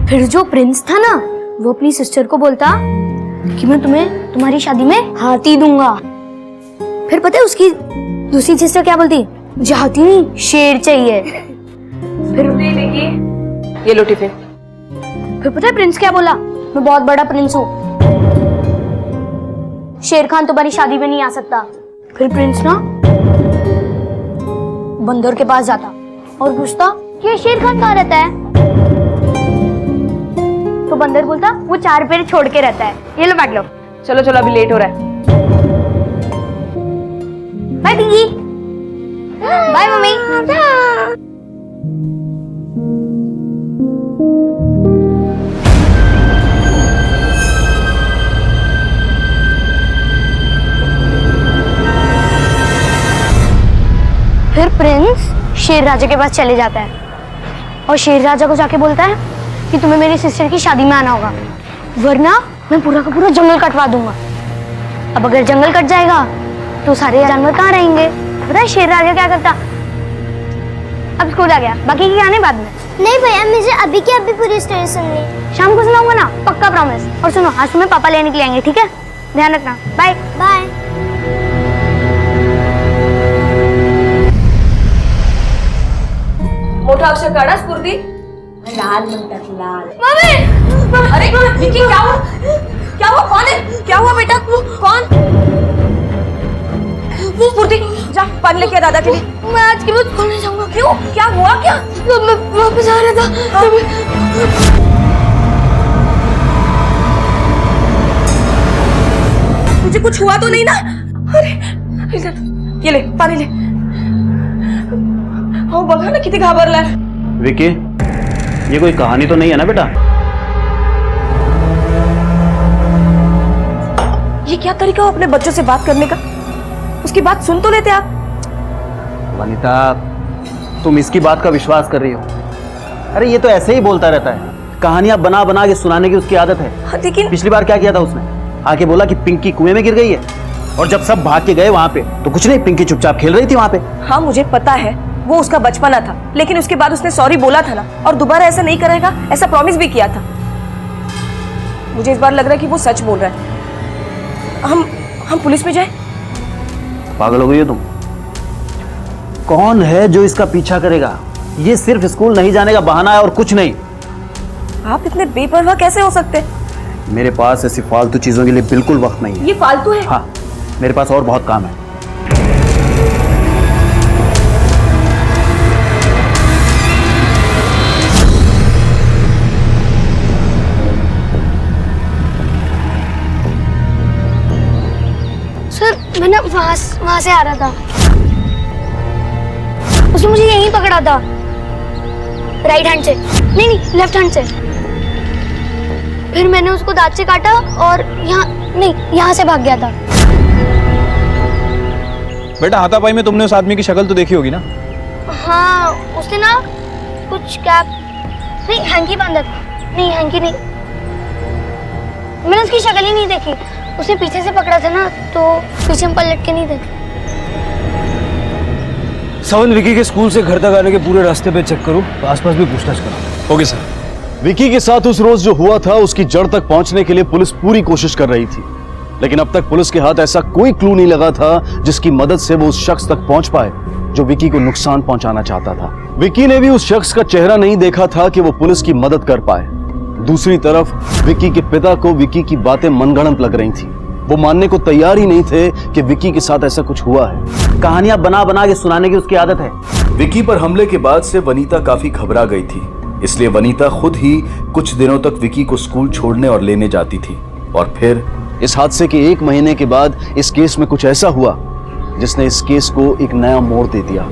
फिर जो प्रिंस था ना, वो अपनी सिस्टर को बोलता कि मैं तुम्हें तुम्हारी शादी में हाथी दूंगा। फिर पता है उसकी दूसरी सिस्टर क्या बोलती? मुझे हाथी नहीं, शेर चाहिए। फिर ये लो टिफिन। फिर पता है प्रिंस क्या बोला? मैं बहुत बड़ा प्रिंस हूँ, शेर खान तुम्हारी शादी में नहीं आ सकता। फिर प्रिंस ना बंदर के पास जाता और पूछता कि शेर खान कहाँ रहता है? तो बंदर बोलता वो 4 पैर छोड़ के रहता है। ये लो बैठ लो। चलो चलो, अभी लेट हो रहा है। बाय पिंकी। Bye mummy. फिर प्रिंस शेर राजा के पास चले जाता है और शेर राजा को जाके बोलता है कि तुम्हें मेरी सिस्टर की शादी में आना होगा, वरना मैं पूरा का पूरा जंगल कटवा दूंगा। अब अगर जंगल कट जाएगा तो सारे जानवर कहाँ रहेंगे? पता है शेर राजा क्या करता? अब स्कूल आ गया, बाकी की कहानी बाद में। नहीं भैया, मुझे अभी की अभी पूरी स्टोरी सुननी। शाम को सुनाऊंगा ना, पक्का प्रॉमिस। और सुनो, आज तुम्हें पापा लेने के लिए आएंगे, ठीक है? ध्यान रखना। Bye bye. मोठा अक्षर काढा स्फूर्ती। लाल म्हणतात लाल। मम्मी! अरे विकी, क्या हुआ? क्या हुआ? कौन है? क्या हुआ बेटा? कौन? वो स्फूर्ती, जा पानी लेके आ दादा के लिए। मैं आज के बाद स्कूल नहीं जाऊंगा। क्यों? क्या हुआ? क्या? मैं वापस आ रहा था। तुझे कुछ हुआ तो नहीं ना? अरे ये ले पानी ले। हो बघा ना किती घाबरलाय। विकी, ये कोई कहानी तो नहीं है ना बेटा? ये क्या तरीका हो अपने बच्चों से बात करने का? उसकी बात सुन तो लेते आप। वनिता, तुम इसकी बात का विश्वास कर रही हो? अरे ये तो ऐसे ही बोलता रहता है, कहानियां बना बना के सुनाने की उसकी आदत है। लेकिन पिछली बार क्या किया था उसने? आके बोला कि पिंकी कुएं में गिर गई है, और जब सब भाग के गए वहां पे तो कुछ नहीं, पिंकी चुपचाप खेल रही थी वहां पे। हाँ मुझे पता है, वो उसका बचपना था, लेकिन उसके बाद उसने सॉरी बोला था ना, और दोबारा ऐसा नहीं करेगा ऐसा प्रॉमिस भी किया था। मुझे इस बार लग रहा है कि वो सच बोल रहा है। हम पुलिस में जाए? पागल हो गई हो तुम? कौन है जो इसका पीछा करेगा? ये सिर्फ स्कूल नहीं जाने का बहाना है और कुछ नहीं। आप इतने बेपरवाह कैसे हो सकते? मेरे पास ऐसी फालतू चीजों के लिए बिल्कुल वक्त नहीं है। ये फालतू है? हाँ, मेरे पास और बहुत काम है। सर मैं ना वहां से आ रहा था, उसने मुझे यहीं पकड़ा था, राइट हैंड से, नहीं लेफ्ट हैंड से। फिर मैंने उसको दांत से काटा और यहाँ से भाग गया था। बेटा हाथापाई में तुमने उस आदमी की शक्ल तो देखी होगी ना? हाँ, उसने ना कुछ कैप नहीं, हैंकी बांधा था। नहीं हैंकी नहीं, मैंने उसकी शक्ल ही नहीं देखी। उसने पीछे से पकड़ा था ना, तो पीछे में पलट के नहीं देखी। सवन, विकी के स्कूल से घर तक आने के पूरे रास्ते पे चेक करो, आसपास भी पूछताछ करो। Okay sir. विकी के साथ उस रोज जो हुआ था उसकी जड़ तक पहुंचने के लिए पुलिस पूरी कोशिश कर रही थी, लेकिन अब तक पुलिस के हाथ ऐसा कोई क्लू नहीं लगा था जिसकी मदद से वो उस शख्स तक पहुंच पाए जो विकी को नुकसान पहुंचाना चाहता था। विकी ने भी उस शख्स का चेहरा नहीं देखा था कि वो पुलिस की मदद कर पाए। दूसरी तरफ विकी के पिता को विकी की बातें मनगढ़ंत लग रही थी। वो मानने को तैयार ही नहीं थे कि विकी के साथ ऐसा कुछ हुआ है। कहानियां बना बना के सुनाने की उसकी आदत है। विकी पर हमले के बाद से वनीता काफी घबरा गई थी, इसलिए वनीता खुद ही कुछ दिनों तक विकी को स्कूल छोड़ने और लेने जाती थी। और फिर इस हादसे के 1 महीने के बाद इस केस में कुछ ऐसा हुआ जिसने इस केस को एक नया मोड़ दे दिया।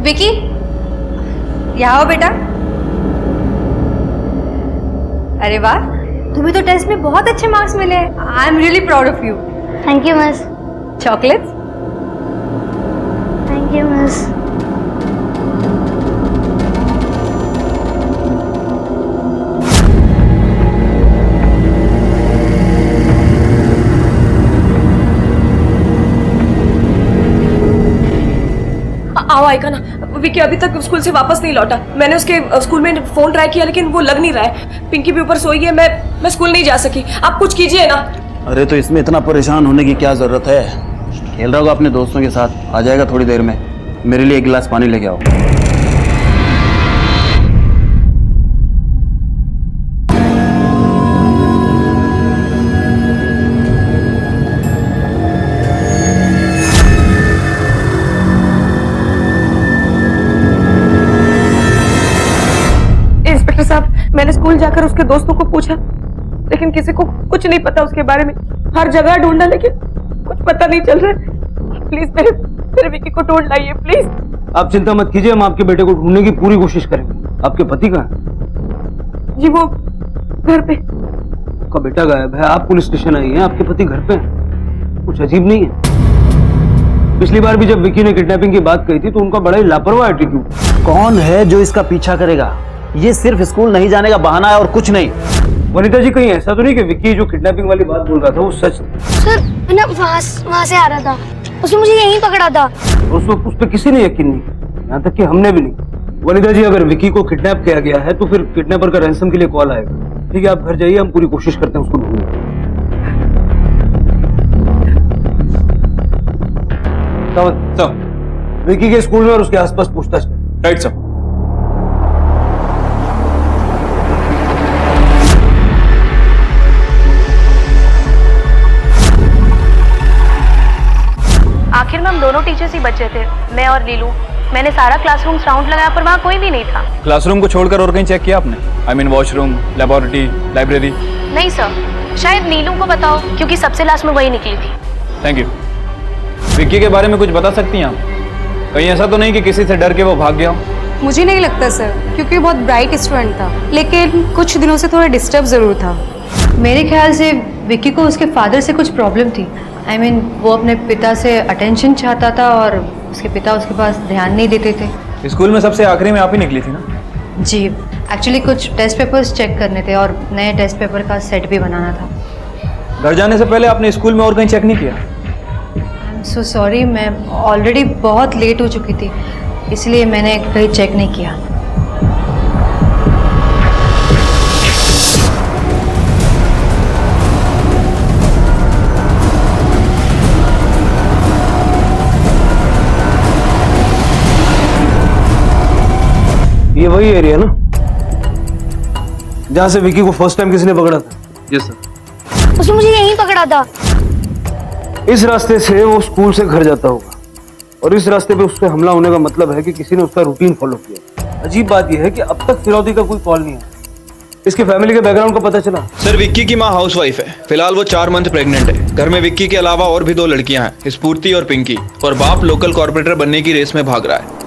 विकी, यहाँ आओ बेटा। अरे वाह, तुम्हें तो टेस्ट में बहुत अच्छे मार्क्स मिले हैं। I am really proud of you. Thank you miss. Chocolates? Thank you miss. आओ आएगा ना। विकी अभी तक स्कूल से वापस नहीं लौटा। मैंने उसके स्कूल में फोन ट्राई किया लेकिन वो लग नहीं रहा है। पिंकी भी ऊपर सोई है। मैं स्कूल नहीं जा सकी। आप कुछ कीजिए ना। अरे तो इसमें इतना परेशान होने की क्या जरूरत है? खेल रहा होगा अपने दोस्तों के साथ, आ जाएगा थोड़ी देर में। मेरे लिए एक गिलास पानी लेके आओ। इंस्पेक्टर साहब, मैंने स्कूल जाकर उसके दोस्तों को पूछा लेकिन किसी को कुछ नहीं पता उसके बारे में। हर जगह ढूंढा लेकिन कुछ पता नहीं चल रहा है। प्लीज मेरे विकी को ढूंढ लाइए प्लीज। आप चिंता मत कीजिए, हम आपके बेटे को ढूंढने की पूरी कोशिश करेंगे। आपके पति कहाँ है? जी वो घर पे। आपका बेटा गायब है, आप पुलिस स्टेशन आई हैं, आपके पति घर पे हैं। कुछ अजीब नहीं है? पिछली बार भी जब विकी ने किडनैपिंग की बात कही थी तो उनका बड़ा ही लापरवाह एटीट्यूड। कौन है जो इसका पीछा करेगा? ये सिर्फ स्कूल नहीं जाने का बहाना है और कुछ नहीं। वनिता जी, कहीं ऐसा तो नहीं कि विक्की जो किडनैपिंग वाली बात बोल रहा था वो सच थी? सर मैं ना वहाँ से आ रहा था, उसने मुझे यहीं पकड़ा था। उस पर किसी ने यकीन नहीं किया, यहाँ तक कि हमने भी नहीं। वनिता जी, अगर विक्की को किडनैप किया गया है तो फिर किडनैपर का रैंसम के लिए कॉल आएगा। ठीक है, आप घर जाइए, हम पूरी कोशिश करते हैं उसको ढूंढने। विक्की के स्कूल में और उसके आसपास पूछताछ करें। Right sir. आखिर में हम दोनों टीचर्स ही बचे थे, मैं और लीलू। मैंने सारा क्लासरूम राउंड लगाया पर वहाँ कोई भी नहीं था। क्लासरूम को छोड़कर और कहीं चेक किया आपने? I mean washroom, laboratory, library? नहीं सर, शायद नीलू को बताओ क्योंकि सबसे लास्ट में वही निकली थी। Thank you. विक्की के बारे में कुछ बता सकती हैं आप? कहीं ऐसा तो नहीं कि किसी से डर के वो भाग गया हो? मुझे नहीं लगता सर, क्योंकि बहुत ब्राइट स्टूडेंट था, लेकिन कुछ दिनों से थोड़ा डिस्टर्ब जरूर था। मेरे ख्याल से विक्की को उसके फादर से कुछ प्रॉब्लम थी। आई मीन वो अपने पिता से अटेंशन चाहता था और उसके पिता उसके पास ध्यान नहीं देते थे। स्कूल में सबसे आखिरी में आप ही निकली थी ना? जी, एक्चुअली कुछ टेस्ट पेपर्स चेक करने थे और नए टेस्ट पेपर का सेट भी बनाना था। घर जाने से पहले आपने स्कूल में और कहीं चेक नहीं किया? आई एम सो सॉरी, मैं ऑलरेडी बहुत लेट हो चुकी थी, इसलिए मैंने कहीं चेक नहीं किया। ये वही एरिया ना जहां से विक्की को फर्स्ट टाइम किसी ने पकड़ा था? Yes sir. उसने मुझे यहीं पकड़ा था। इस रास्ते से वो स्कूल से घर जाता होगा और इस रास्ते पे उस पर हमला होने का मतलब है कि किसी ने उसका रूटीन फॉलो किया। अजीब बात यह है कि अब तक फिरौती का कोई कॉल नहीं आया। इसके फैमिली के बैकग्राउंड का पता चला? सर, विक्की की माँ हाउसवाइफ है। फिलहाल वो 4 मंथ प्रेग्नेंट है। घर में विक्की के अलावा और भी 2 लड़कियां हैं, स्फूर्ति और पिंकी, और बाप लोकल कॉर्पोरेटर बनने की रेस में भाग रहा है।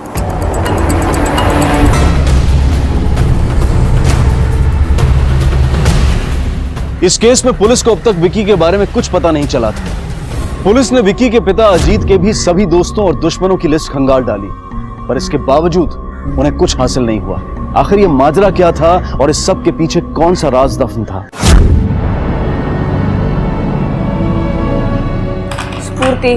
इस केस में पुलिस को अब तक विक्की के बारे में कुछ पता नहीं चला था। पुलिस ने विक्की के पिता अजीत के भी सभी दोस्तों और दुश्मनों की लिस्ट खंगाल डाली, पर इसके बावजूद उन्हें कुछ हासिल नहीं हुआ। आखिर ये माजरा क्या था और इस सब के पीछे कौन सा राज दफन था? स्फूर्ति,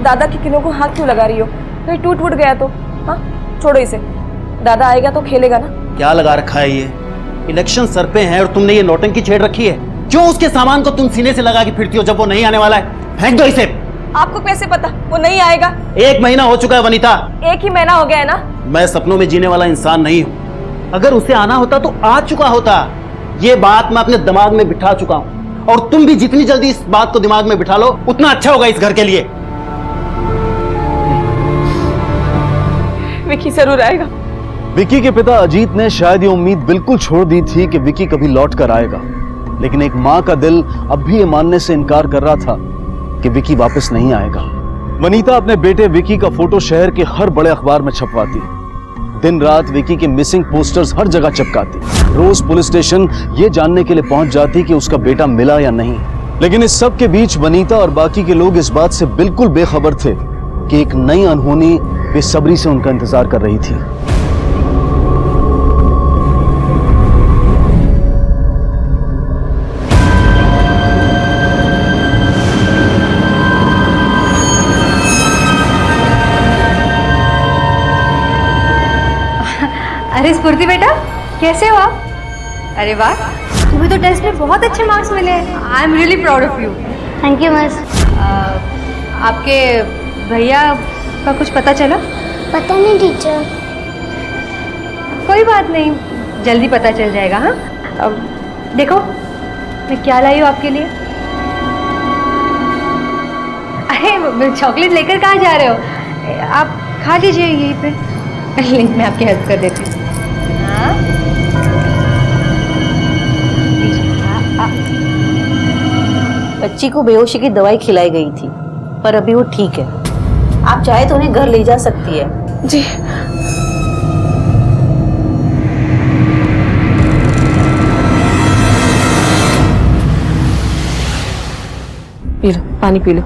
दादा की किनों को हाथ क्यों लगा रही हो? कहीं टूट फूट गया तो? हाँ, छोड़ो इसे। दादा आएगा तो खेलेगा ना। क्या लगा रखा है ये? इलेक्शन सर पे है और तुमने ये नौटंकी छेड़ रखी है। क्यों उसके सामान को तुम सीने से लगा के फिरती हो जब वो नहीं आने वाला है? फेंक दो इसे। आपको कैसे पता वो नहीं आएगा? 1 महीना हो चुका है वनीता। 1 ही महीना हो गया है ना। मैं सपनों में जीने वाला इंसान नहीं हूं। अगर उसे आना होता तो आ चुका होता। ये बात मैं अपने दिमाग में बिठा चुका हूं और तुम भी जितनी जल्दी इस बात को दिमाग में बिठा लो उतना अच्छा होगा इस घर के लिए। विक्की जरूर आएगा। विक्की के पिता अजीत ने शायद ये उम्मीद बिल्कुल छोड़ दी थी कि विक्की कभी लौट कर आएगा, लेकिन एक मां का दिल अब भी ये मानने से इनकार कर रहा था कि विक्की वापस नहीं आएगा। वनीता अपने बेटे विकी का फोटो शहर के हर बड़े अखबार में छपवाती, दिन रात विकी के मिसिंग पोस्टर्स हर जगह चिपकाती, रोज पुलिस स्टेशन ये जानने के लिए पहुंच जाती कि उसका बेटा मिला या नहीं। लेकिन इस सब के बीच वनीता और बाकी के लोग इस बात से बिल्कुल बेखबर थे कि एक नई अनहोनी बेसब्री से उनका इंतजार कर रही थी। अरे स्फूर्ति बेटा, कैसे हो आप? अरे वाह, तुम्हें तो टेस्ट में बहुत अच्छे मार्क्स मिले। I am really proud of you. Thank you miss. आपके भैया का कुछ पता चला? पता नहीं टीचर। कोई बात नहीं, जल्दी पता चल जाएगा। हाँ, अब देखो मैं क्या लाई हूँ आपके लिए। अरे चॉकलेट लेकर कहाँ जा रहे हो? आप खा लीजिए यहीं पे। मैं आपकी हेल्प कर देती हूँ। हाँ? बच्ची को बेहोशी की दवाई खिलाई गई थी, पर अभी वो ठीक है। आप चाहे तो उन्हें घर ले जा सकती है। जी। पी लो, पानी पी लो।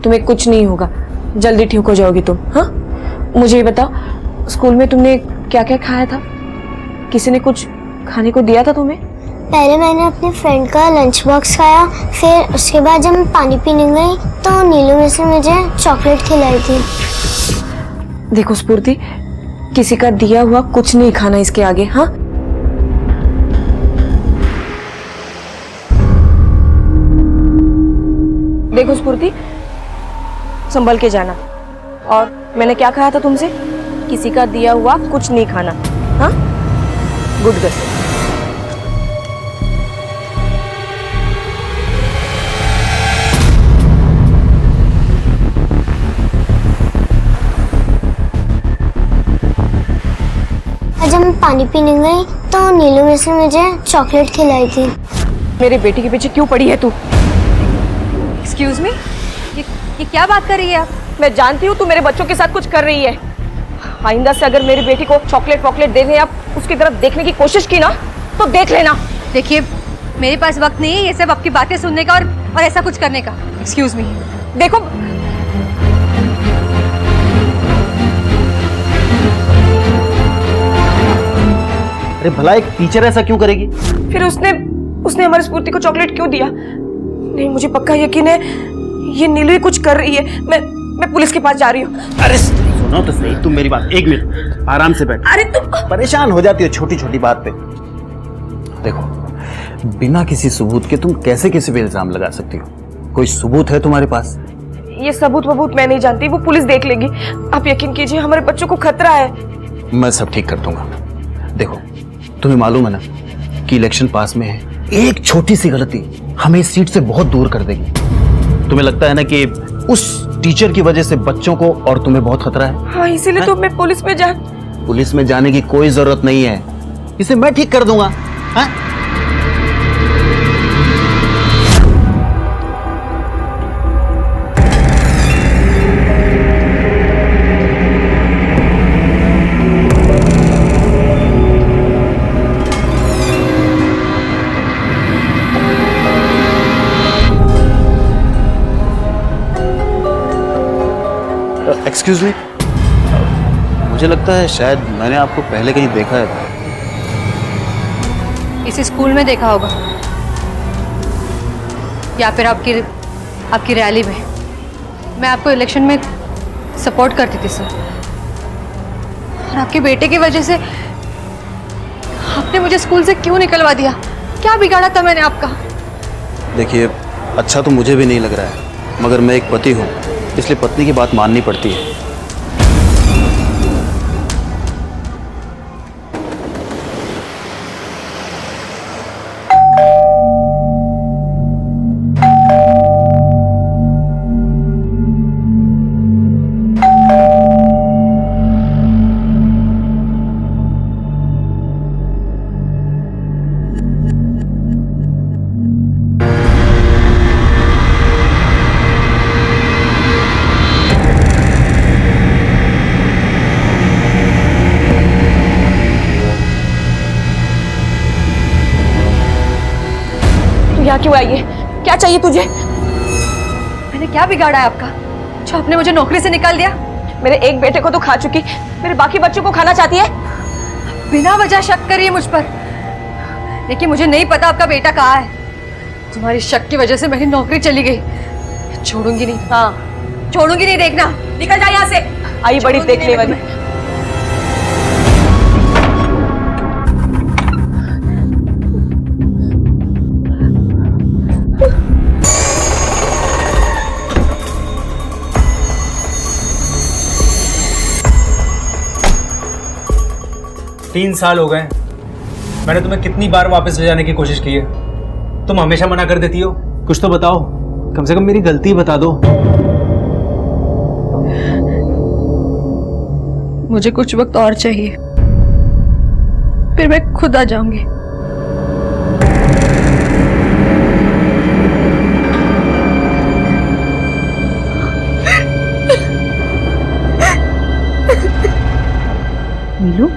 तुम्हें कुछ नहीं होगा, जल्दी ठीक हो जाओगी तुम। हाँ, मुझे ये बताओ, स्कूल में तुमने क्या क्या खाया था? किसी ने कुछ खाने को दिया था तुम्हें? पहले मैंने अपने फ्रेंड का लंच बॉक्स खाया, फिर उसके बाद जब मैं पानी पीने गई तो नीलू में से मुझे चॉकलेट खिलाई थी। देखो स्फूर्ति, किसी का दिया हुआ कुछ नहीं खाना इसके आगे। हाँ, देखो स्फूर्ति, संभल के जाना। और मैंने क्या कहा था तुमसे? किसी का दिया हुआ कुछ नहीं खाना। हाँ, गुड गर्ल। जब मैं पानी पीने गई तो नीलू में से मुझे चॉकलेट खिलाई थी। मेरे बेटे के पीछे क्यों पड़ी है तू? एक्सक्यूज मी, ये क्या बात कर रही है आप? मैं जानती हूँ तू मेरे बच्चों के साथ कुछ कर रही है। आइंदा से अगर मेरी बेटी को चॉकलेट वॉकलेट देने या उसकी तरफ देखने की कोशिश की ना तो देख लेना। देखिए, मेरे पास वक्त नहीं है ये सब आपकी बातें सुनने का और ऐसा कुछ करने का। Excuse me. देखो, अरे भला एक टीचर ऐसा क्यों करेगी? फिर उसने हमारी स्फूर्ति को चॉकलेट क्यों दिया? नहीं, मुझे पक्का यकीन है ये नीलू ही कुछ कर रही है। मैं पुलिस के पास जा रही हूँ। अरे सुनो तो सही, तुम मेरी बात, एक मिनट आराम से बैठ। अरे तुम परेशान हो जाती हो छोटी छोटी बात पे। देखो, बिना किसी सबूत के तुम कैसे किसी पे इल्जाम लगा सकती हो? कोई सबूत है तुम्हारे पास? ये सबूत वबूत मैं नहीं जानती, वो पुलिस देख लेगी। आप यकीन कीजिए, हमारे बच्चों को खतरा है। मैं सब ठीक कर दूंगा। देखो, तुम्हें मालूम है ना कि इलेक्शन पास में है, एक छोटी सी गलती हमें इस सीट से बहुत दूर कर देगी। तुम्हें लगता है ना कि उस टीचर की वजह से बच्चों को और तुम्हें बहुत खतरा है? हाँ, इसीलिए तो मैं पुलिस में जाने की कोई जरूरत नहीं है, इसे मैं ठीक कर दूंगा। हाँ? एक्सक्यूज मी, मुझे लगता है शायद मैंने आपको पहले कहीं देखा है। इसे स्कूल में देखा होगा या फिर आपकी रैली में। मैं आपको इलेक्शन में सपोर्ट करती थी सर, और आपके बेटे की वजह से आपने मुझे स्कूल से क्यों निकलवा दिया? क्या बिगाड़ा था मैंने आपका? देखिए, अच्छा तो मुझे भी नहीं लग रहा है, मगर मैं एक पति हूँ, इसलिए पत्नी की बात माननी पड़ती है। यहाँ क्यों आई है? क्या चाहिए तुझे? मैंने क्या बिगाड़ा है आपका जो आपने मुझे नौकरी से निकाल दिया? मेरे एक बेटे को तो खा चुकी, मेरे बाकी बच्चों को खाना चाहती है? बिना वजह शक करिए मुझ पर, लेकिन मुझे नहीं पता आपका बेटा कहाँ है। तुम्हारी शक की वजह से मेरी नौकरी चली गई। छोड़ूंगी नहीं। हाँ, छोड़ूंगी नहीं, देखना। निकल जा यहाँ से। आई बड़ी देखने वाली। तीन साल हो गए, मैंने तुम्हें कितनी बार वापस ले जाने की कोशिश की है, तुम हमेशा मना कर देती हो। कुछ तो बताओ, कम से कम मेरी गलती बता दो। मुझे कुछ वक्त और चाहिए, फिर मैं खुद आ जाऊंगी। नीलू,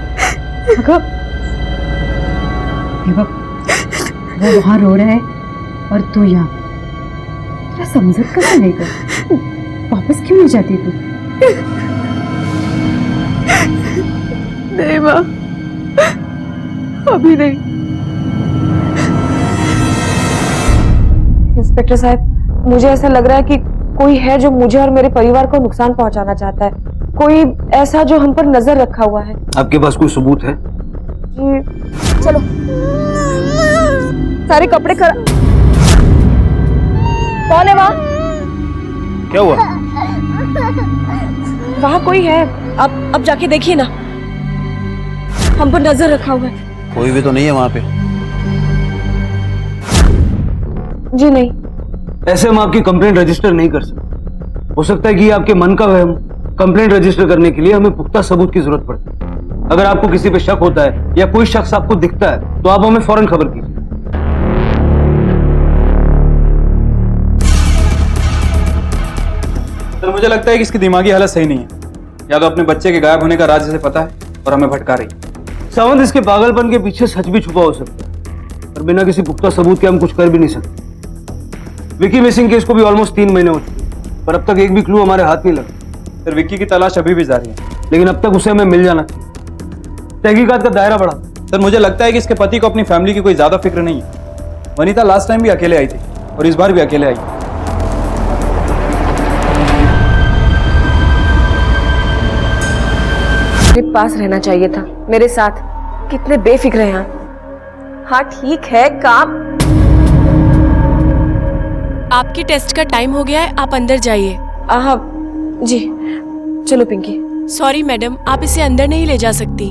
वो वहां रो रहा है और तू यहाँ, तेरा समझत कैसे नहीं कर? वापस क्यों नहीं जाती तू? नहीं माँ, अभी नहीं। इंस्पेक्टर साहब, मुझे ऐसा लग रहा है कि कोई है जो मुझे और मेरे परिवार को नुकसान पहुंचाना चाहता है, कोई ऐसा जो हम पर नजर रखा हुआ है। आपके पास कोई सबूत है? जी, चलो। सारे कपड़े खराब। कौन है वहाँ? क्या हुआ? वहाँ कोई है, अब जाके देखिए ना, हम पर नजर रखा हुआ है। कोई भी तो नहीं है वहां पे। जी नहीं। ऐसे हम आपकी कंप्लेंट रजिस्टर नहीं कर सकते। हो सकता है कि ये आपके मन का वहम। कंप्लेंट रजिस्टर करने के लिए हमें पुख्ता सबूत की जरूरत पड़ती है। अगर आपको किसी पे शक होता है या कोई शख्स आपको दिखता है तो आप हमें फौरन खबर कीजिए। सर, मुझे लगता है कि इसकी दिमागी हालत सही नहीं है। या तो अपने बच्चे के गायब होने का राज इसे पता है और हमें भटका रही है। सावंत, इसके पागलपन के पीछे सच भी छुपा हो सकता है, पर बिना किसी पुख्ता सबूत के हम कुछ कर भी नहीं सकते। विकी मिसिंग केस को भी ऑलमोस्ट 3 महीने हो चुके हैं, पर अब तक एक भी क्लू हमारे हाथ नहीं लगा। सर, विक्की की तलाश अभी भी जारी है, लेकिन अब तक उसे हमें मिल जाना चाहिए। तहकीकात का दायरा बढ़ा। सर, मुझे लगता है कि इसके पति को अपनी फैमिली की कोई ज्यादा फिक्र नहीं है। वनीता लास्ट टाइम भी अकेले आई थी और इस बार भी अकेले आई। मेरे पास रहना चाहिए था, मेरे साथ। कितने बेफिक्र हैं आप। हाँ ठीक है, काम। आपके टेस्ट का टाइम हो गया है, आप अंदर जाइए। हाँ जी, चलो पिंकी। सॉरी मैडम, आप इसे अंदर नहीं ले जा सकती।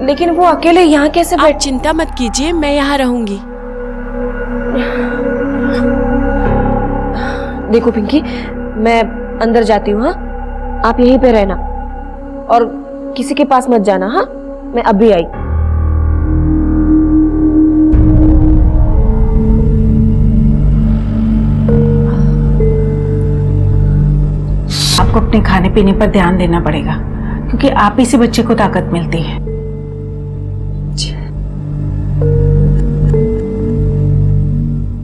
लेकिन वो अकेले यहाँ कैसे आप चिंता मत कीजिए, मैं यहाँ रहूंगी। देखो पिंकी, मैं अंदर जाती हूँ। हाँ, आप यहीं पे रहना और किसी के पास मत जाना। हाँ, मैं अभी आई। आपको अपने खाने पीने पर ध्यान देना पड़ेगा, क्योंकि आप ही से बच्चे को ताकत मिलती है।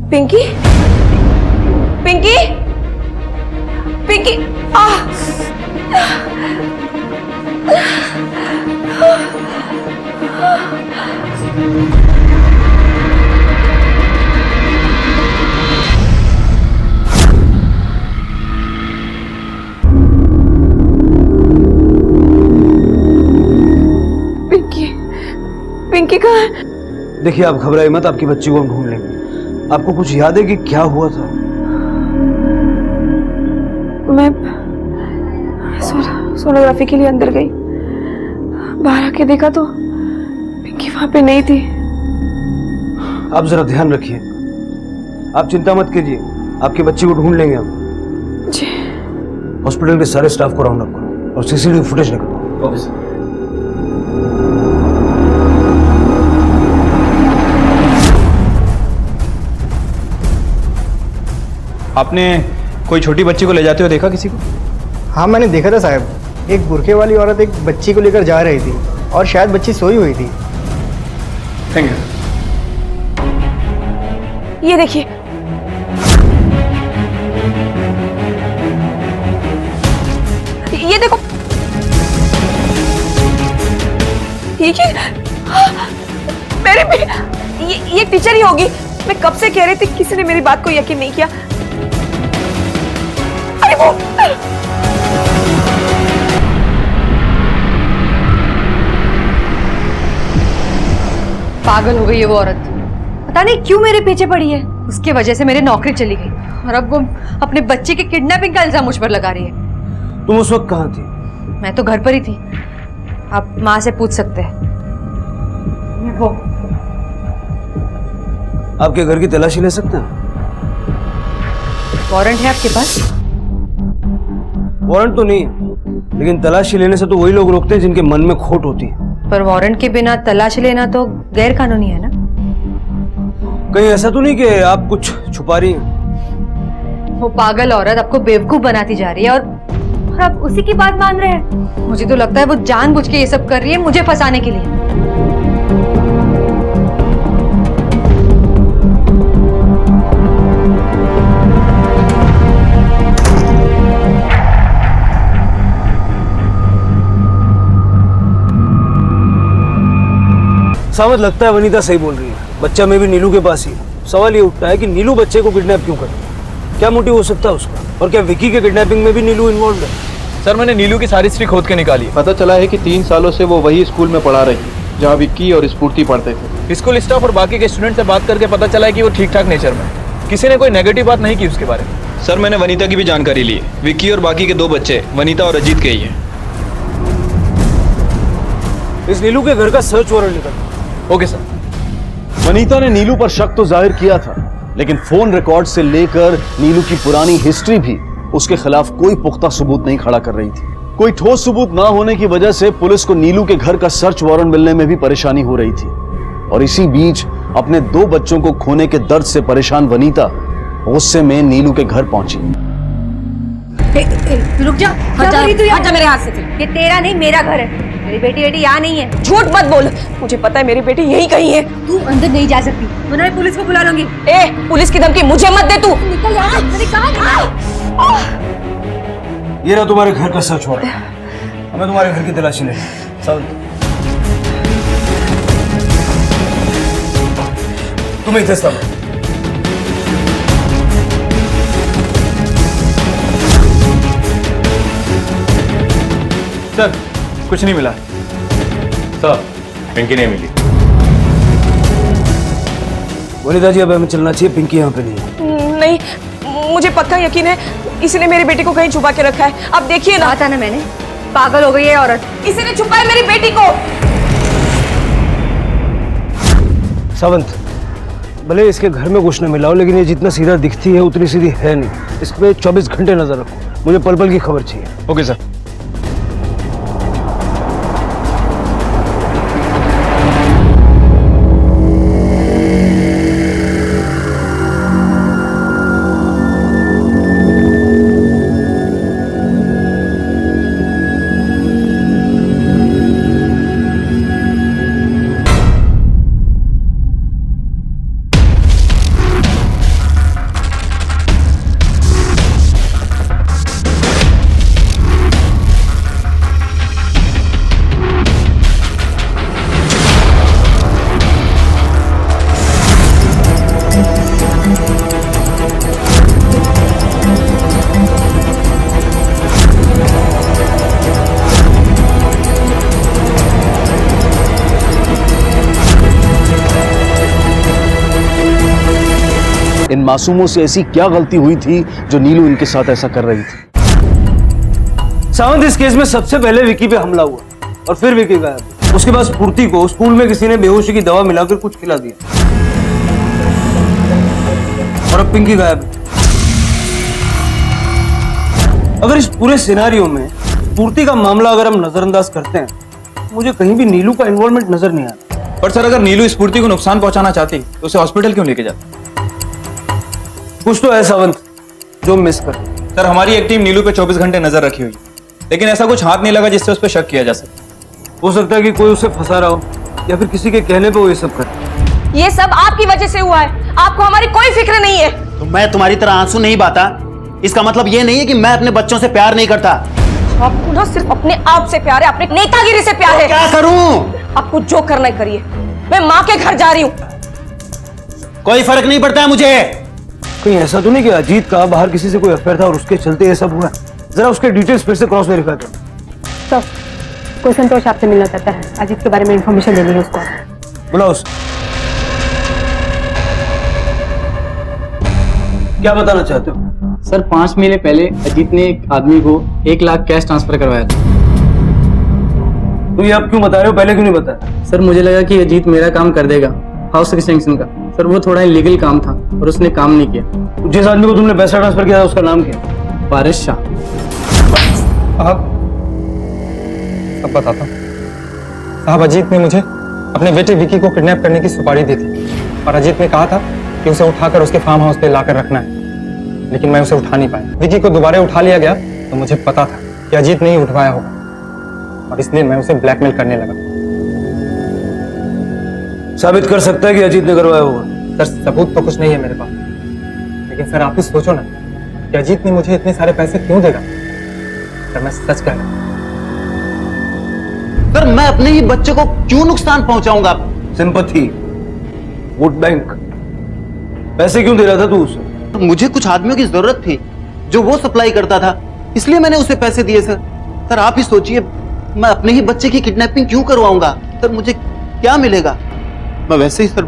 पिंकी, पिंकी, पिंकी, पिंकी, पिंकी कहाँ है? देखिए, आप घबराइए मत, आपकी बच्ची को हम ढूंढ लेंगे। आपको कुछ याद है कि क्या हुआ था? मैं सोनोग्राफी के लिए अंदर गई, बाहर आके देखा तो पिंकी वहां पे नहीं थी। आप जरा ध्यान रखिए, आप चिंता मत कीजिए, आपकी बच्ची को ढूंढ लेंगे हम। जी। हॉस्पिटल के सारे स्टाफ को राउंड अप करो और सीसीटीवी फुटेज निकालो। Okay sir. आपने कोई छोटी बच्ची को ले जाते हुए देखा किसी को? हाँ, मैंने देखा था साहब। एक बुरके वाली औरत एक बच्ची को लेकर जा रही थी और शायद बच्ची सोई हुई थी। Thank you. ये देखिए, ये देखो, ठीक है, मेरे भी ये टीचर ही होगी। मैं कब से कह रही थी, किसी ने मेरी बात को यकीन नहीं किया। अरे वो पागल हो गई है वो औरत। पता नहीं क्यों मेरे पीछे पड़ी है। उसके वजह से मेरी नौकरी चली गई और अब वो अपने बच्चे की किडनैपिंग का इल्जाम मुझ पर लगा रही है। तुम उस वक्त कहाँ थी? मैं तो घर पर ही थी। आप माँ से पूछ सकते हैं। वो आपके घर की तलाशी ले सकते हैं? वारंट है आपके पास? वारंट तो नहीं है, लेकिन तलाशी लेने से तो वही लोग रोकते हैं जिनके मन में खोट होती है। पर वारंट के बिना तलाशी लेना तो गैर कानूनी है ना? कहीं ऐसा तो नहीं कि आप कुछ छुपा रही हैं? वो पागल औरत आपको बेवकूफ बनाती जा रही है और आप उसी की बात मान रहे हैं। मुझे तो लगता है वो जानबूझ के ये सब कर रही है मुझे फंसाने के लिए। सावत, लगता है वनीता सही बोल रही है। बच्चा में भी नीलू के पास ही है। सवाल ये उठता है कि नीलू बच्चे को किडनैप क्यों करे? क्या मोटिव हो सकता है उसका? और क्या विकी के किडनैपिंग में भी नीलू इन्वॉल्व है? सर, मैंने नीलू की सारी हिस्ट्री खोद के निकाली है। पता चला है कि 3 सालों से वो वही स्कूल में पढ़ा रही है जहाँ विक्की और स्फूर्ति पढ़ते थे। स्कूल स्टाफ और बाकी के स्टूडेंट से बात करके पता चला है कि वो ठीक ठाक नेचर में, किसी ने कोई नेगेटिव बात नहीं की उसके बारे में। सर, मैंने वनीता की भी जानकारी ली है। विक्की और बाकी के 2 बच्चे वनीता और अजीत के ही हैं। इस नीलू के घर का सर्च वारंट निकल। Okay sir. वनीता ने नीलू पर शक तो जाहिर किया था, लेकिन फोन रिकॉर्ड से लेकर नीलू की पुरानी हिस्ट्री भी उसके खिलाफ कोई पुख्ता सबूत नहीं खड़ा कर रही थी। कोई ठोस सबूत ना होने की वजह से पुलिस को नीलू के घर का सर्च वारंट मिलने में भी परेशानी हो रही थी। और इसी बीच अपने 2 बच्चों को खोने के दर्द से परेशान वनीता गुस्से में नीलू के घर पहुंची। रुक जा, हट जा मेरे हाथ से। ये तेरा नहीं मेरा घर है। मेरी बेटी यहाँ नहीं है। झूठ मत बोल, मुझे पता है मेरी बेटी यहीं कहीं है। तू अंदर नहीं जा सकती, वरना मैं पुलिस को बुला लूंगी। ए, पुलिस की धमकी मुझे मत दे तू। निकल यहाँ से। मैंने कहा ये रहा तुम्हारे घर का सर्च वारंट। हमें तुम्हारे घर की तलाशी लेनी है। सावंत, तुम इधर सब। सर, कुछ नहीं मिला। सर, पिंकी नहीं मिली। वनीता जी, अब हमें चलना चाहिए। पिंकी यहाँ पे नहीं है। नहीं, मुझे पक्का यकीन है इसी ने मेरी बेटी को कहीं छुपा के रखा है। अब देखिए ना। कहा था ना मैंने, पागल हो गई है औरत। इसी ने छुपाया मेरी बेटी को। सावंत, भले इसके घर में कुछ न मिला हो, लेकिन ये जितना सीधा दिखती है उतनी सीधी है नहीं। इस पे 24 घंटे नजर रखो। मुझे पल पल की खबर चाहिए। Okay sir. इन मासूमों से ऐसी क्या गलती हुई थी जो नीलू इनके साथ ऐसा कर रही थी? सावंत, इस केस में सबसे पहले विकी पे हमला हुआ और फिर विकी गायब। उसके बाद स्फूर्ति को स्कूल में किसी ने बेहोशी की दवा मिलाकर कुछ खिला दिया और अब पिंकी गायब। अगर इस पूरे सिनारियो में स्फूर्ति का मामला अगर हम नजरअंदाज करते हैं, मुझे कहीं भी नीलू का इन्वॉल्वमेंट नजर नहीं आता। पर सर, अगर नीलू स्फूर्ति को नुकसान पहुंचाना चाहती तो उसे हॉस्पिटल क्यों लेके जाती? कुछ तो है सावंत जो मिस कर। सर, हमारी एक टीम नीलू पे 24 घंटे नजर रखी हुई, लेकिन ऐसा कुछ हाथ नहीं लगा जिससे उस पर शक किया जा सके। हो सकता है कि कोई उसे फंसा रहा हो या फिर किसी के कहने पे वो ये सब करे। ये सब आपकी वजह से हुआ है। आपको हमारी कोई फिक्र नहीं है। तो मैं तुम्हारी तरह आंसू नहीं बहाता, इसका मतलब ये नहीं है कि मैं अपने बच्चों से प्यार नहीं करता। आपको ना सिर्फ अपने आप से प्यार है, अपने नेतागिरी से प्यार है। क्या करूं? आपको जो करना है करिए, मैं माँ के घर जा रही हूँ। कोई फर्क नहीं पड़ता है मुझे। कहीं ऐसा तो नहीं कि अजीत का बाहर किसी से कोई अफेयर था और उसके चलते ये सब हुआ? जरा उसके डिटेल्स फिर से क्रॉस वेरीफाई करो। तो कोई संतोष आपसे मिलना चाहता है, अजीत के बारे में इंफॉर्मेशन देनी है उसको। बुलाओ उसे। क्या बताना चाहते हो? सर 5 महीने पहले अजीत ने एक आदमी को 1 लाख कैश ट्रांसफर करवाया था। तो ये आप क्यों बता रहे हो, पहले क्यों नहीं बताया? सर मुझे लगा कि अजीत मेरा काम कर देगा, हाउस एक्सटेंशन का। सर वो थोड़ा इलीगल काम था और उसने काम नहीं किया। जिस आदमी को तुमने पैसा ट्रांसफर किया था उसका नाम क्या? पारिश शाह। साहब अब बताता हूँ। साहब अजीत ने मुझे अपने बेटे विकी को किडनैप करने की सुपारी दी थी और अजीत ने कहा था कि उसे उठाकर उसके फार्म हाउस पे लाकर रखना है, लेकिन मैं उसे उठा नहीं पाया। विकी को दोबारा उठा लिया गया तो मुझे पता था कि अजीत ने ही उठवाया होगा और इसलिए मैं उसे ब्लैकमेल करने लगा। साबित कर सकता है कि अजीत ने करवाया होगा? सर सबूत तो कुछ नहीं है मेरे पास, लेकिन सर आप ही सोचो ना कि अजीत ने मुझे इतने सारे पैसे क्यों देगा। सर मैं सच कह रहा हूं। सर मैं अपने ही बच्चे को क्यों नुकसान पहुंचाऊंगा? Sympathy, vote bank. पैसे क्यों दे रहा था तू उसे? मुझे कुछ आदमियों की जरूरत थी जो वो सप्लाई करता था, इसलिए मैंने उसे पैसे दिए सर। सर आप ही सोचिए, मैं अपने ही बच्चे की किडनैपिंग क्यों करवाऊंगा? सर मुझे क्या मिलेगा? मैं वैसे ही सर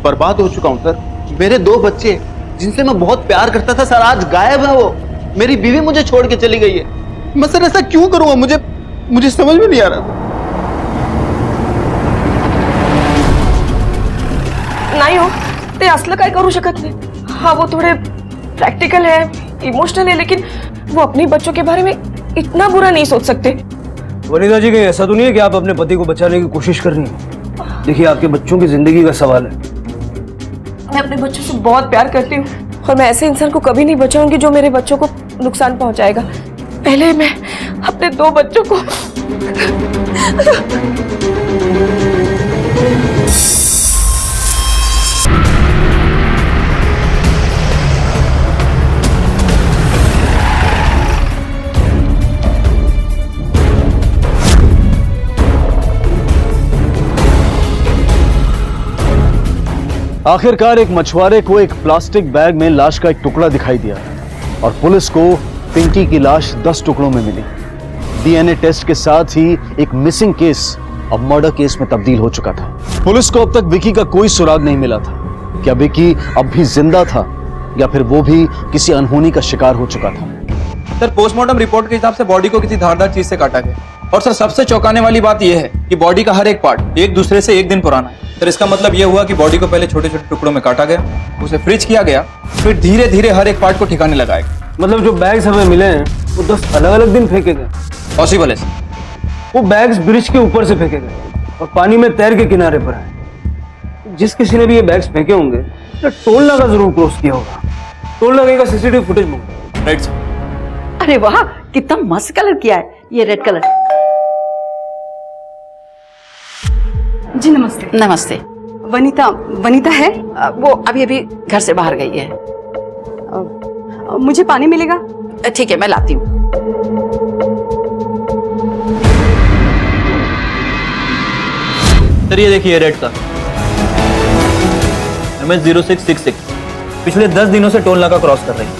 बर्बाद हो चुका हूं सर। मेरे 2 बच्चे जिनसे मैं बहुत प्यार करता था सर आज गायब है वो। मेरी बीवी मुझे छोड़ के चली गई है। मैं सर ऐसा क्यों करूंगा? मुझे समझ में नहीं आ रहा। नाही हो, ते असलं काय करू शकत नाही। हाँ वो थोड़े प्रैक्टिकल है, इमोशनल है, लेकिन वो अपने बच्चों के बारे में इतना बुरा नहीं सोच सकते। वनिता जी कहीं ऐसा तो नहीं है कि आप अपने पति को बचाने की कोशिश कर रही हैं? देखिए आपके बच्चों की जिंदगी का सवाल है। मैं अपने बच्चों से बहुत प्यार करती हूँ और मैं ऐसे इंसान को कभी नहीं बचाऊंगी जो मेरे बच्चों को नुकसान पहुंचाएगा। पहले मैं अपने 2 बच्चों को आखिरकार एक मछुआरे को एक प्लास्टिक बैग में लाश का एक टुकड़ा दिखाई दिया और पुलिस को पिंकी की लाश 10 टुकड़ों में मिली। डीएनए टेस्ट के साथ ही एक मिसिंग केस अब मर्डर केस में तब्दील हो चुका था। पुलिस को अब तक विकी का कोई सुराग नहीं मिला था। क्या विकी अब भी जिंदा था या फिर वो भी किसी अनहोनी का शिकार हो चुका था? सर पोस्टमार्टम रिपोर्ट के हिसाब से बॉडी को किसी धारदार चीज से काटा गया और सर सबसे चौंकाने वाली बात यह है कि बॉडी का हर एक पार्ट एक दूसरे से 1 दिन पुराना है। सर इसका मतलब यह हुआ कि बॉडी को पहले छोटे छोटे टुकड़ों में काटा गया, उसे फ्रीज किया गया, फिर धीरे धीरे हर एक पार्ट को ठिकाने लगाया गया। मतलब जो बैग्स हमें मिले हैं वो 10 अलग अलग दिन फेंके गए? पॉसिबल है सर। वो बैग्स ब्रिज के ऊपर से फेंके गए और पानी में तैर के किनारे पर आए। जिस किसी ने भी ये बैग्स फेंके होंगे तो टोल नाका जरूर क्रॉस किया होगा। टोल नाके का सीसीटीवी फुटेज मंगवाओ। Right sir. अरे वाह कितना मस्त कलर किया है, ये रेड कलर। जी नमस्ते। नमस्ते। वनीता है? वो अभी अभी घर से बाहर गई है। मुझे पानी मिलेगा? ठीक है मैं लाती हूँ। सर ये देखिए रेड का MS0666 पिछले 10 दिनों से टोल नाका क्रॉस कर रही है।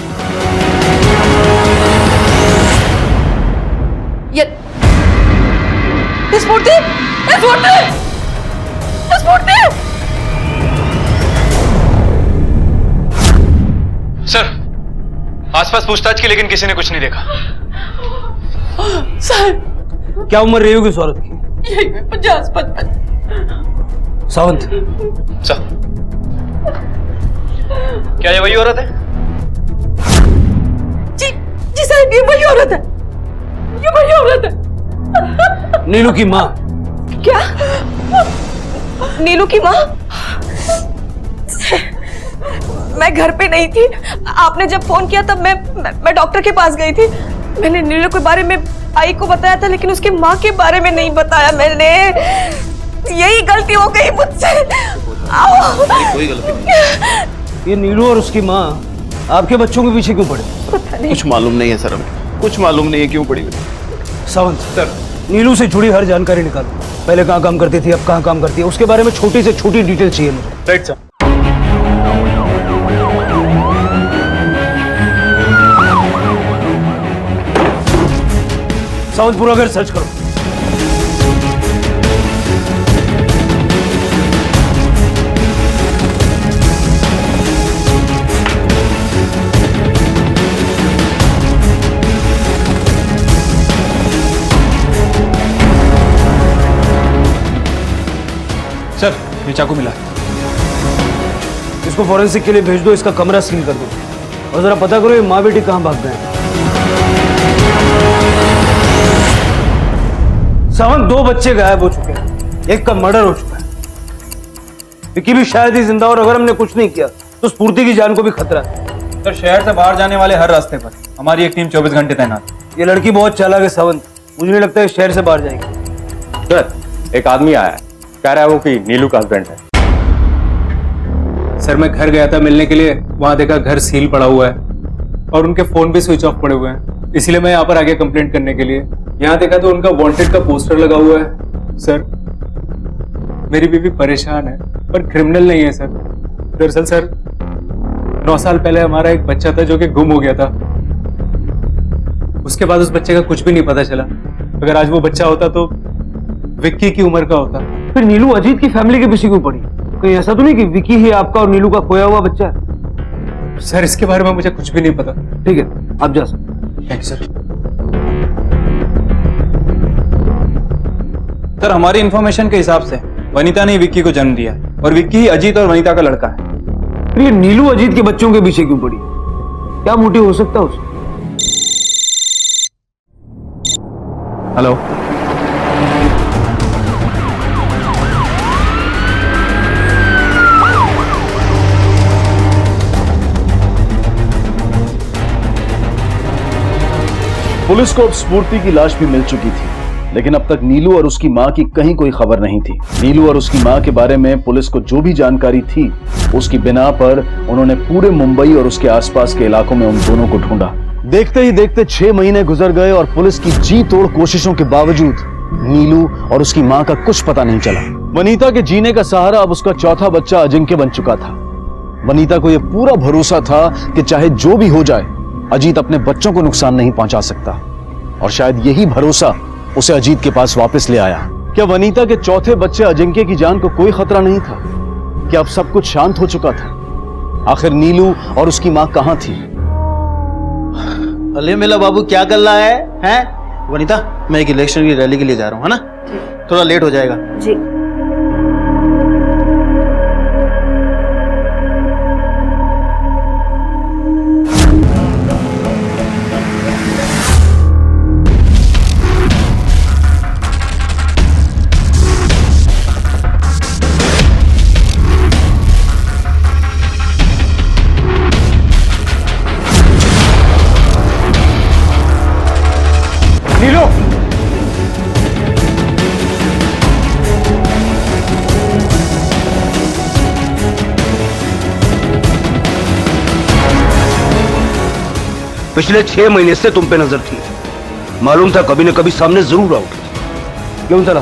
सर आसपास पूछताछ की लेकिन किसी ने कुछ नहीं देखा। सर क्या उम्र रही होगी उस औरत की? यही 50-55। सावंत सर क्या ये वही औरत है? जी साहब ये वही औरत है, ये वही औरत है। नीलू की माँ? क्या? नीलू की माँ? मैं घर पे नहीं थी। आपने जब फोन किया तब मैं डॉक्टर के पास गई थी। मैंने नीलू के बारे में आई को बताया था लेकिन उसकी माँ के बारे में नहीं बताया मैंने। यही गलती हो गई मुझसे। कोई गलती नहीं। ये नीलू और उसकी माँ आपके बच्चों के पीछे क्यों पड़े? कुछ मालूम नहीं है सर, हमें कुछ मालूम नहीं है क्यों पड़ी। सावंत सर, नीलू से जुड़ी हर जानकारी निकालो। पहले कहाँ काम करती थी, अब कहाँ काम करती है, उसके बारे में छोटी से छोटी डिटेल चाहिए मुझे। Right sir. सावंत पूरा घर सर्च करो। सर ये चाकू मिला। इसको फॉरेंसिक के लिए भेज दो, इसका कमरा सील कर दो और जरा पता करो ये माँ बेटी कहाँ भाग गए हैं। सावंत, 2 बच्चे गायब हो चुके हैं, एक का मर्डर हो चुका है। विकी भी शायद ही जिंदा, और अगर हमने कुछ नहीं किया तो स्फूर्ति की जान को भी खतरा है। सर शहर से बाहर जाने वाले हर रास्ते पर हमारी एक टीम 24 घंटे तैनात है। ये लड़की बहुत चालाक है सावंत, मुझे नहीं लगता है शहर से बाहर जाएगी। सर एक आदमी आया है, कह रहा है वो कि नीलू का हस्बैंड है। सर मैं घर गया था मिलने के लिए, वहां देखा घर सील पड़ा हुआ है और उनके फोन भी स्विच ऑफ पड़े हुए हैं, इसलिए मैं यहाँ पर आ गया कंप्लेंट करने के लिए। यहाँ देखा तो उनका वांटेड का पोस्टर लगा हुआ है। सर मेरी बीवी परेशान है पर क्रिमिनल नहीं है सर। दरअसल सर 9 साल पहले हमारा एक बच्चा था जो कि गुम हो गया था। उसके बाद उस बच्चे का कुछ भी नहीं पता चला। अगर आज वो बच्चा होता तो विक्की की उम्र का होता। फिर नीलू अजीत की फैमिली के पीछे क्यों पड़ी? कहीं ऐसा तो नहीं कि विकी ही आपका और नीलू का खोया हुआ बच्चा है? सर इसके बारे में मुझे कुछ भी नहीं पता। ठीक है, आप जा सकते। Thank you sir. सर हमारी इंफॉर्मेशन के हिसाब से वनीता ने विक्की को जन्म दिया और विक्की ही अजीत और वनीता का लड़का है। फिर ये नीलू अजीत के बच्चों के पीछे क्यों पड़ी? क्या मोटिव हो सकता है उसका? हेलो पुलिस को अब स्फूर्ति की लाश भी मिल चुकी थी, लेकिन अब तक नीलू और उसकी मां की कहीं कोई खबर नहीं थी। नीलू और उसकी मां के बारे में पुलिस को जो भी जानकारी थी उसकी बिना पर उन्होंने पूरे मुंबई और उसके आसपास के इलाकों में उन दोनों को ढूंढा। देखते ही देखते 6 महीने गुजर गए और पुलिस की जी तोड़ कोशिशों के बावजूद नीलू और उसकी मां का कुछ पता नहीं चला। वनीता के जीने का सहारा अब उसका चौथा बच्चा अजिंक्य बन चुका था। वनीता को यह पूरा भरोसा था कि चाहे जो भी हो जाए अजीत अपने बच्चों को नुकसान नहीं पहुंचा सकता, और शायद यही भरोसा उसे अजीत के पास वापस ले आया। क्या वनीता के चौथे बच्चे अजिंक्य की जान को कोई खतरा नहीं था? क्या अब सब कुछ शांत हो चुका था? आखिर नीलू और उसकी मां कहां थी? अले मेला बाबू क्या कर रहा है? हैं? वनीता, मैं एक इलेक्शन की रैली के लिए जा रहा हूँ, है ना? थोड़ा लेट हो जाएगा। जी। पिछले 6 महीने से तुम पे नजर थी, मालूम था कभी न कभी सामने जरूर आओगे। क्यों चला?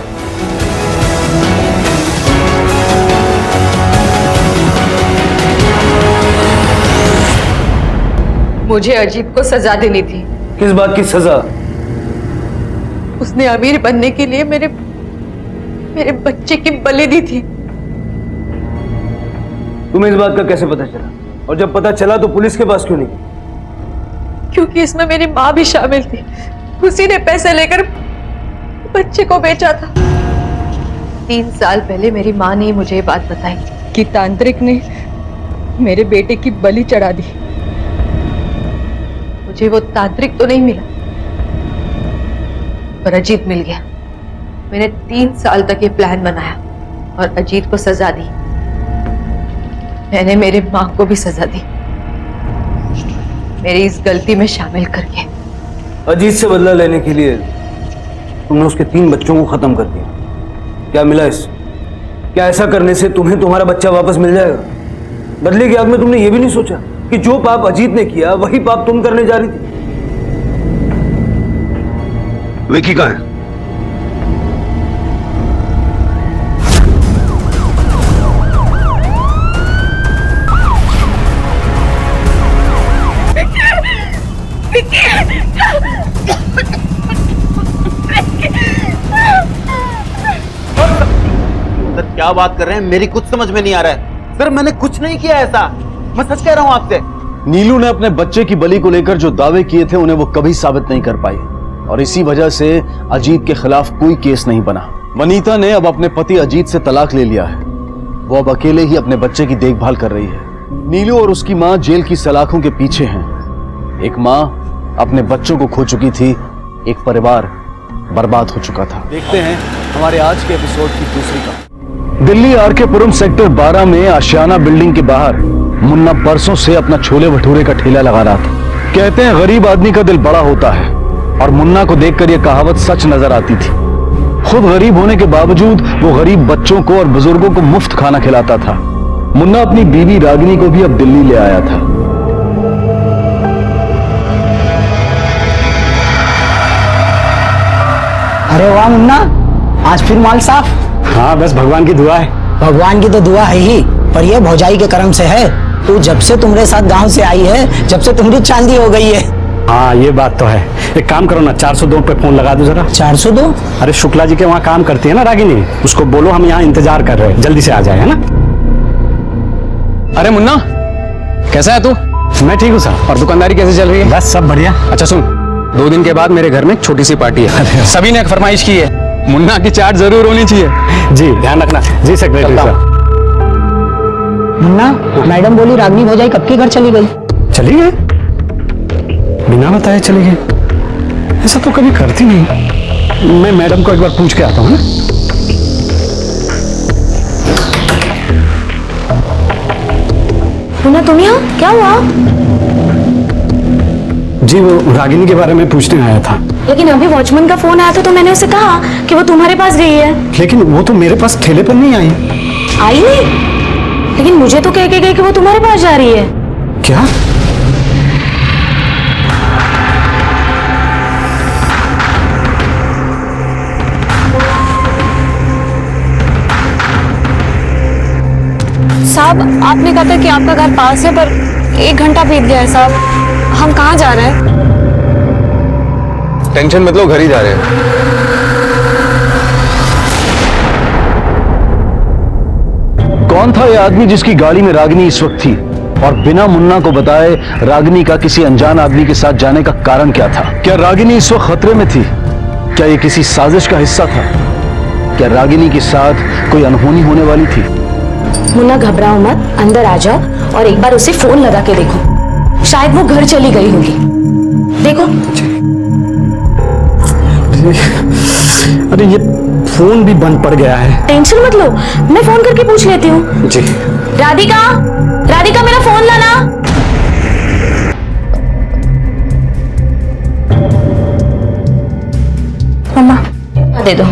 मुझे अजीत को सजा देनी थी। किस बात की सजा? उसने अमीर बनने के लिए मेरे बच्चे की बलि दी थी। तुम्हें इस बात का कैसे पता चला? और जब पता चला तो पुलिस के पास क्यों नहीं? क्योंकि इसमें मेरी माँ भी शामिल थी। उसी ने पैसे लेकर बच्चे को बेचा था। 3 साल पहले मेरी माँ ने मुझे ये बात बताई कि तांत्रिक ने मेरे बेटे की बलि चढ़ा दी। मुझे वो तांत्रिक तो नहीं मिला पर अजीत मिल गया। मैंने 3 साल तक ये प्लान बनाया और अजीत को सजा दी। मैंने मेरे माँ को भी सजा दी, मेरी इस गलती में शामिल करके। अजीत से बदला लेने के लिए तुमने उसके 3 बच्चों को खत्म कर दिया। क्या मिला इससे? क्या ऐसा करने से तुम्हें तुम्हारा बच्चा वापस मिल जाएगा? बदले की आग में तुमने ये भी नहीं सोचा कि जो पाप अजीत ने किया वही पाप तुम करने जा रही थी। विकी कहाँ है? सर क्या बात कर रहे हैं? मेरी कुछ समझ में नहीं आ रहा है। सर मैंने कुछ नहीं किया ऐसा, मैं सच कह रहा हूं आपसे। नीलू ने अपने बच्चे की बलि को लेकर जो दावे किए थे उन्हें वो कभी साबित नहीं कर पाई और इसी वजह से अजीत के खिलाफ कोई केस नहीं बना। वनीता ने अब अपने पति अजीत से तलाक ले लिया है। वो अब अकेले ही अपने बच्चे की देखभाल कर रही है। नीलू और उसकी मां जेल की सलाखों के पीछे हैं। एक मां अपने बच्चों को खो चुकी थी, एक परिवार बर्बाद हो चुका था। देखते हैं हमारे आज के एपिसोड की दूसरी कहानी। दिल्ली आरके पुरम सेक्टर 12 में आशियाना बिल्डिंग के बाहर मुन्ना परसों से अपना छोले भटूरे का ठेला लगा रहा था। कहते हैं गरीब आदमी का दिल बड़ा होता है और मुन्ना को देखकर यह कहावत सच नजर आती थी। खुद गरीब होने के बावजूद वो गरीब बच्चों को और बुजुर्गों को मुफ्त खाना खिलाता था। मुन्ना अपनी बीवी रागिनी को भी अब दिल्ली ले आया था। अरे वाह मुन्ना, आज फिर माल साफ। हाँ बस भगवान की दुआ है। भगवान की तो दुआ है ही, पर ये भौजाई के कर्म से है। तू जब से तुम्हारे साथ गांव से आई है, जब से तुम्हारी चांदी हो गई है। हाँ ये बात तो है। एक काम करो ना, 402 पे फोन लगा दो जरा। 402? अरे शुक्ला जी के वहाँ काम करती है ना रागिनी, उसको बोलो हम यहाँ इंतजार कर रहे हैं, जल्दी से आ जाए, है ना। अरे मुन्ना, कैसा है तू? मैं ठीक हूँ सर। और दुकानदारी कैसे चल रही है? बस सब बढ़िया। अच्छा सुन, 2 दिन के बाद मेरे घर में एक छोटी सी पार्टी है। सभी ने एक फरमाइश की है, मुन्ना की चाट जरूर होनी चाहिए। जी ध्यान रखना। जी सेक्रेटरी साहब। मुन्ना, मैडम बोली रागिनी भौजाई कब के घर चली गई? चली गई? बिना बताए चली गई? ऐसा तो कभी करती नहीं। मैं मैडम को एक बार पूछ के आता हूँ। मुन्ना तुम यहाँ क्या हुआ? जी वो रागिनी के बारे में पूछने आया था। लेकिन अभी वॉचमैन का फोन आया था तो मैंने उसे कहा कि वो तुम्हारे पास गई है। लेकिन वो तो मेरे पास ठेले पर नहीं आई। आई नहीं? लेकिन मुझे तो कह के गई कि वो तुम्हारे पास जा रही है। क्या? साहब आपने कहा था कि आपका घर पास है, पर 1 घंटा बीत गया है साहब। हम कहाँ जा रहे हैं? टेंशन मत लो, घर ही जा रहे हैं। कौन था यह आदमी जिसकी गाड़ी में रागिनी इस वक्त थी और बिना मुन्ना को बताए रागिनी का किसी अनजान आदमी के साथ जाने का कारण क्या था? क्या रागिनी इस वक्त खतरे में थी? क्या यह किसी साजिश का हिस्सा था? क्या रागिनी के साथ कोई अनहोनी होने वाली थी? मुन्ना घबराओ मत, अंदर आ जाओ और एक बार उसे फोन लगा के देखो, शायद वो घर चली गई होगी। देखो। अरे ये फोन भी बंद पड़ गया है। टेंशन मत लो, मैं फोन करके पूछ लेती हूँ। जी। राधिका, राधिका मेरा फोन लाना। मम्मा दे दो।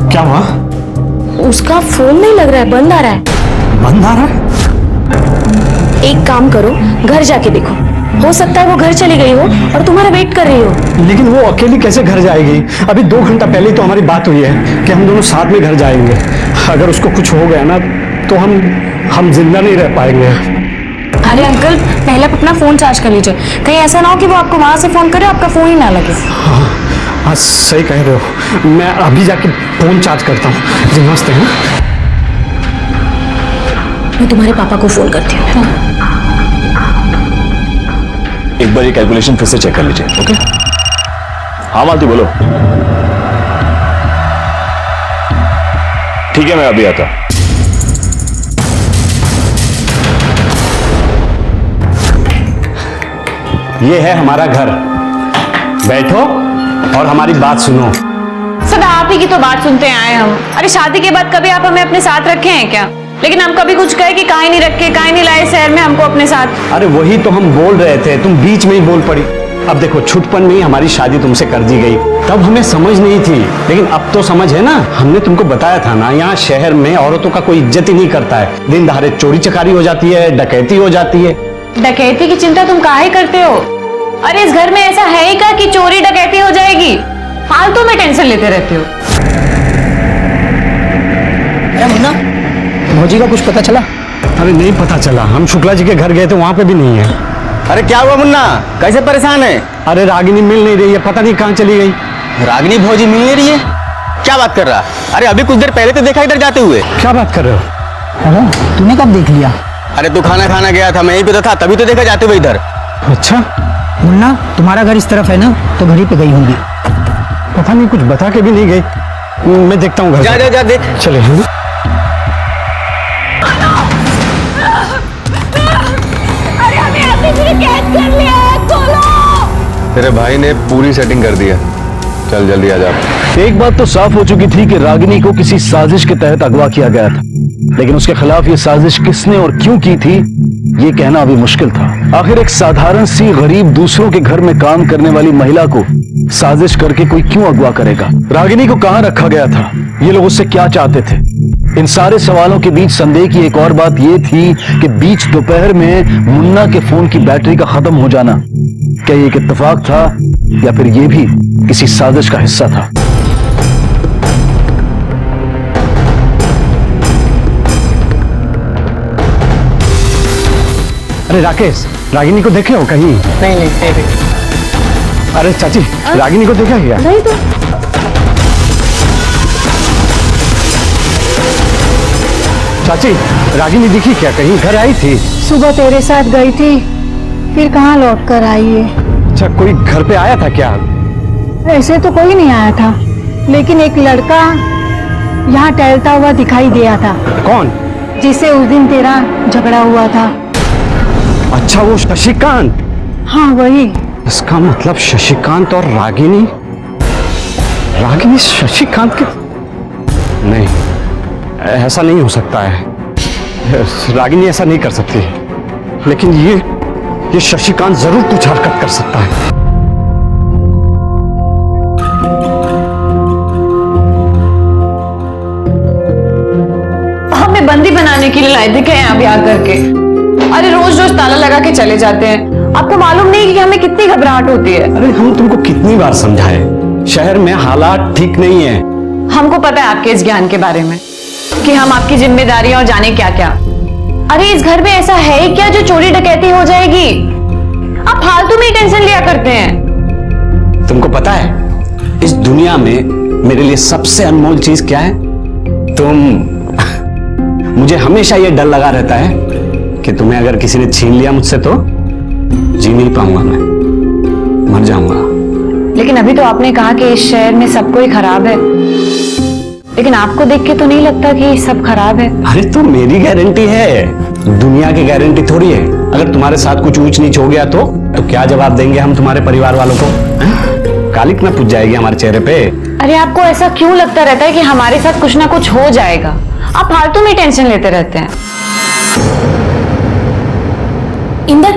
क्या हुआ? उसका फोन नहीं लग रहा है, बंद आ रहा है। बंद आ रहा है? एक काम करो, घर जाके देखो, हो सकता है वो घर चली गई हो और तुम्हारा वेट कर रही हो। लेकिन वो अकेली कैसे घर जाएगी? अभी 2 घंटा पहले तो हमारी बात हुई है कि हम दोनों साथ में घर जाएंगे। अगर उसको कुछ हो गया ना तो हम जिंदा नहीं रह पाएंगे। अरे अंकल, पहले आप अपना फोन चार्ज कर लीजिए, कहीं ऐसा ना हो कि वो आपको वहां से फोन करे, आपका फोन ही ना लगे। हाँ सही कह रहे हो, मैं अभी जाके फोन चार्ज करता हूँ। जी नमस्ते। हैं मैं तुम्हारे पापा को फोन करती हूँ। एक बार ये कैलकुलेशन फिर से चेक कर लीजिए। ओके? हाँ मालती बोलो। ठीक है मैं अभी आता। ये है हमारा घर, बैठो और हमारी बात सुनो। सदा आप ही की तो बात सुनते आए हम। अरे शादी के बाद कभी आप हमें अपने साथ रखे हैं क्या? लेकिन हम कभी कुछ कहे कि काहे नहीं रखे, काहे नहीं लाए शहर में हमको अपने साथ? अरे वही तो हम बोल रहे थे, तुम बीच में ही बोल पड़ी। अब देखो, छुटपन में ही हमारी शादी तुमसे कर दी गई। तब हमें समझ नहीं थी, लेकिन अब तो समझ है ना। हमने तुमको बताया था ना, यहाँ शहर में औरतों का कोई इज्जत ही नहीं करता है। दिन दहाड़े चोरी चकारी हो जाती है, डकैती हो जाती है। डकैती की चिंता तुम काहे करते हो? अरे इस घर में ऐसा है ही क्या कि चोरी डकैती हो जाएगी? फालतू में टेंशन लेते रहते हो। मुन्ना, भौजी का कुछ पता चला? अरे नहीं पता चला, हम शुक्ला जी के घर गए थे, वहाँ पे भी नहीं है। अरे क्या हुआ मुन्ना, कैसे परेशान है? अरे रागिनी मिल नहीं रही है, पता नहीं कहाँ चली गई। रागिनी भौजी मिल नहीं रही है? क्या बात कर रहा? अरे अभी कुछ देर पहले तो देखा इधर जाते हुए। क्या बात कर रहे हो? अरे तूने कब देख लिया? अरे तू खाना खाना गया था, मैं यहीं पे था, तभी तो देखा जाते हुए इधर। अच्छा, मुन्ना तुम्हारा घर इस तरफ है ना, तो घर ही पे गई होंगी। पता नहीं, कुछ बता के भी नहीं गई। मैं देखता हूँ घर। जा जा जा देख। चले। अरे हमें अभी भी कैद कर लिया है, खोलो। तेरे भाई ने पूरी सेटिंग कर दिया, चल जल्दी आ जा। एक बात तो साफ हो चुकी थी कि रागिनी को किसी साजिश के तहत अगवा किया गया था, लेकिन उसके खिलाफ ये साजिश किसने और क्यों की थी, ये कहना अभी मुश्किल था। आखिर एक साधारण सी गरीब दूसरों के घर में काम करने वाली महिला को साजिश करके कोई क्यों अगवा करेगा? रागिनी को कहां रखा गया था? ये लोग उससे क्या चाहते थे? इन सारे सवालों के बीच संदेह की एक और बात ये थी कि बीच दोपहर में मुन्ना के फोन की बैटरी का खत्म हो जाना, क्या ये एक इत्तेफाक था या फिर ये भी किसी साजिश का हिस्सा था? अरे राकेश, रागिनी को देखे हो कहीं? नहीं। अरे चाची, रागिनी को देखा क्या? नहीं तो। चाची, रागिनी दिखी क्या? कहीं घर आई थी? सुबह तेरे साथ गई थी, फिर कहाँ लौट कर आई है। अच्छा, कोई घर पे आया था क्या? ऐसे तो कोई नहीं आया था, लेकिन एक लड़का यहाँ टहलता हुआ दिखाई दिया था। कौन? जिससे उस दिन तेरा झगड़ा हुआ था। अच्छा, वो शशिकांत। हाँ वही। इसका मतलब शशिकांत और रागिनी शशिकांत के? नहीं, ऐसा नहीं हो सकता है। रागिनी ऐसा नहीं कर सकती, लेकिन ये शशिकांत जरूर कुछ हरकत कर सकता है। हमें बंदी बनाने के लिए लाए थे क्या यहाँ ब्याह करके? अरे रोज रोज ताला लगा के चले जाते हैं। आपको मालूम नहीं कि हमें कितनी घबराहट होती है? अरे हम तुमको कितनी बार समझाए, शहर में हालात ठीक नहीं है। हमको पता है आपके इस ज्ञान के बारे में कि हम आपकी जिम्मेदारी और जाने क्या क्या। अरे इस घर में ऐसा है ही क्या जो चोरी डकैती हो जाएगी? आप फालतू में ही टेंशन लिया करते हैं। तुमको पता है इस दुनिया में मेरे लिए सबसे अनमोल चीज क्या है? तुम। मुझे हमेशा ये डर लगा रहता है कि तुम्हें अगर किसी ने छीन लिया मुझसे तो जी नहीं पाऊंगा, मैं मर जाऊंगा। लेकिन अभी तो आपने कहा कि इस शहर में सब कोई खराब है, लेकिन आपको देख के तो नहीं लगता कि सब खराब है। अरे तो मेरी गारंटी है, दुनिया की गारंटी थोड़ी है। अगर तुम्हारे साथ कुछ ऊंच नीच हो गया तो क्या जवाब देंगे हम तुम्हारे परिवार वालों को? कालिक ना पूछ जाएगी हमारे चेहरे पे। अरे आपको ऐसा क्यों लगता रहता है कि हमारे साथ कुछ ना कुछ हो जाएगा? आप फालतू में टेंशन लेते रहते हैं। इंदर,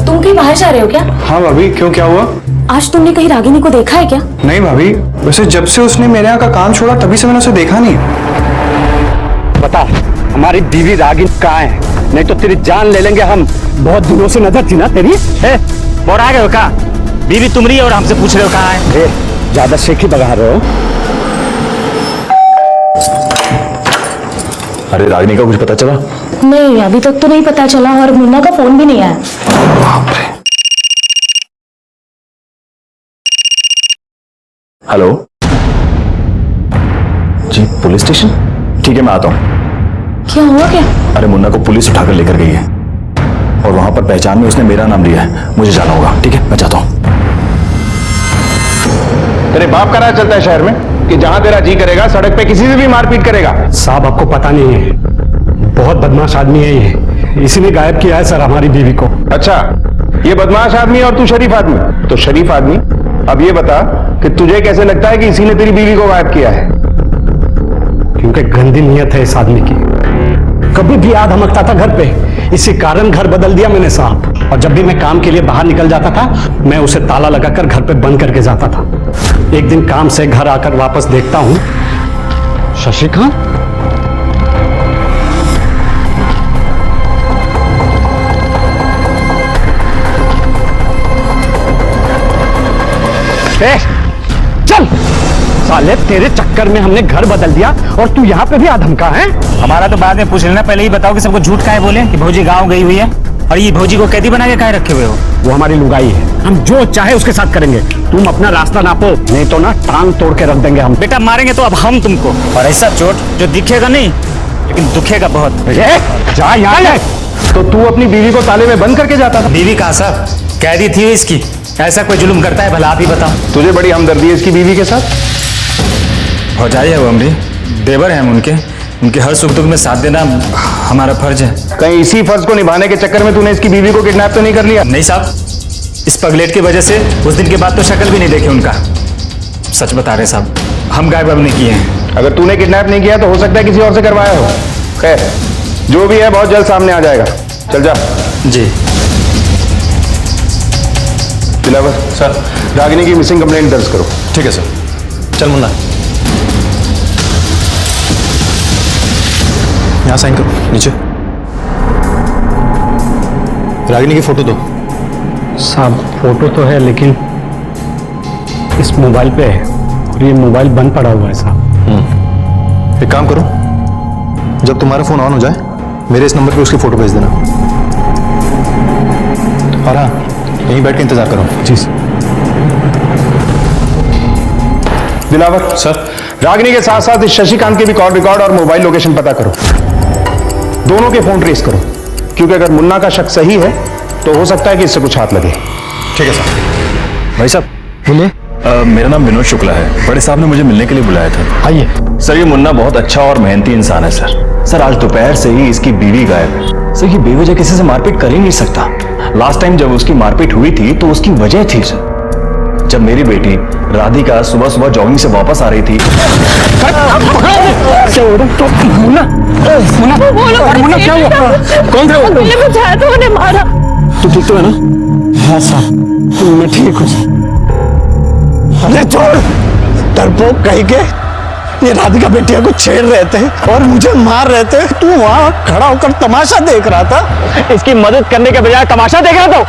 तुम कहीं बाहर जा रहे हो क्या? हाँ भाभी, क्यों, क्या हुआ? आज तुमने कहीं रागिनी को देखा है क्या? नहीं भाभी, वैसे जब से उसने मेरे यहाँ का काम छोड़ा तभी से मैंने उसे देखा नहीं। बता, हमारी बीवी रागिनी कहाँ है? नहीं तो तेरी जान ले लेंगे हम। बहुत दिनों से नजर थी ना तेरी। और आ गए हो का? बीवी तुम्हारी और हमसे पूछ रहे हो कहाँ है? ज्यादा शेखी बगा रहे हो। अरे रागिनी का कुछ पता चला? नहीं, अभी तक तो नहीं पता चला और मुन्ना का फोन भी नहीं आया। हेलो जी, पुलिस स्टेशन? ठीक है, मैं आता हूँ। क्या हुआ क्या? अरे मुन्ना को पुलिस उठाकर लेकर गई है और वहां पर पहचान में उसने मेरा नाम लिया है। मुझे जाना होगा। ठीक है, मैं जाता हूँ। तेरे बाप का राज चलता है शहर में कि जहां तेरा जी करेगा सड़क पे किसी से भी मारपीट करेगा। साहब, आपको पता नहीं है, बहुत बदमाश आदमी है ये, इसीलिए गायब किया है सर हमारी बीवी को। अच्छा, ये बदमाश आदमी और तू शरीफ आदमी। तो शरीफ आदमी, अब ये बता कि तुझे कैसे लगता है कि इसी ने तेरी बीवी को गायब किया है? क्योंकि गंदी नीयत है इस आदमी की। कभी भी आ धमकता था घर पे, इसी कारण घर बदल दिया मैंने साहब। और जब भी मैं काम के लिए बाहर निकल जाता था, मैं उसे ताला लगाकर घर पे बंद करके जाता था। एक दिन काम से घर आकर वापस देखता हूं, शशिकांत चल साले, तेरे चक्कर में हमने घर बदल दिया और तू यहाँ पे भी आधमका है। हमारा तो बाद में पूछ लेना, पहले ही बताओ कि सबको झूठ काहे बोले कि भौजी गांव गई हुई है, और ये भौजी को कैदी बना के काहे रखे हुए हो? वो हमारी लुगाई है, हम जो चाहे उसके साथ करेंगे। तुम अपना रास्ता नापो, नहीं तो ना टांग तोड़ के रख देंगे हम। बेटा मारेंगे तो अब हम तुमको, और ऐसा चोट जो दिखेगा नहीं लेकिन दुखेगा बहुत। जा यहाँ। तो तू अपनी बीवी को ताले में बंद करके जाता था? बीवी कहाँ साहब, कैदी थी इसकी। ऐसा कोई जुल्म करता है भला आप ही बताओ। तुझे बड़ी हमदर्दी है इसकी बीवी के साथ? भौजाई है वो हमारी, देवर हैं हम उनके हर सुख दुख में साथ देना हमारा फर्ज है। कहीं इसी फर्ज को निभाने के चक्कर में तूने इसकी बीवी को किडनैप तो नहीं कर लिया? नहीं साहब, इस पगलेट की वजह से उस दिन के बाद तो शक्ल भी नहीं देखे उनका। सच बता रहे साहब, हम गायब अब नहीं किए हैं। अगर तूने किडनैप नहीं किया तो हो सकता है किसी और से करवाया हो। खैर जो भी है बहुत जल्द सामने आ जाएगा। चल जा। जी दिलावर सर, रागिनी की मिसिंग कंप्लेंट दर्ज करो। ठीक है सर। चल मुन्ना, यहाँ साइन करो नीचे। रागिनी की फोटो दो। साहब फोटो तो है लेकिन इस मोबाइल पे है और ये मोबाइल बंद पड़ा हुआ है साहब। एक काम करो, जब तुम्हारा फोन ऑन हो जाए मेरे इस नंबर पे उसकी फोटो भेज देना। और हाँ, यहीं बैठ के इंतजार करो। जी सर। दिलावर सर, रागिनी के साथ साथ इस शशिकांत के भी कॉल रिकॉर्ड और मोबाइल लोकेशन पता करो। दोनों के फोन ट्रेस करो, क्योंकि अगर मुन्ना का शक सही है तो हो सकता है कि इससे कुछ हाथ लगे। ठीक है सर। भाई साहब बोले। मेरा नाम विनोद शुक्ला है, बड़े साहब ने मुझे मिलने के लिए बुलाया था। आइए सर, ये मुन्ना बहुत अच्छा और मेहनती इंसान है सर। आज दोपहर से ही इसकी बीवी गायब है। सर ये बेवजह किसी से मारपीट कर ही नहीं सकता। लास्ट टाइम जब उसकी मारपीट हुई थी तो उसकी वजह थी सर, जब मेरी बेटी राधिका सुबह सुबह जॉगिंग से वापस आ रही थी। मुन्ना क्या हुआ? कौन था वो? बचाया तो उन्हें मारा। तू ठीक तो है ना? हाँ साहब मैं ठीक हूँ। अरे छोड़, डरपोक कहीं के ये राधिका बेटिया को छेड़ रहे थे और मुझे मार रहे थे। तू वहां खड़ा होकर तमाशा देख रहा था। इसकी मदद करने के बजाय तमाशा देख रहा था।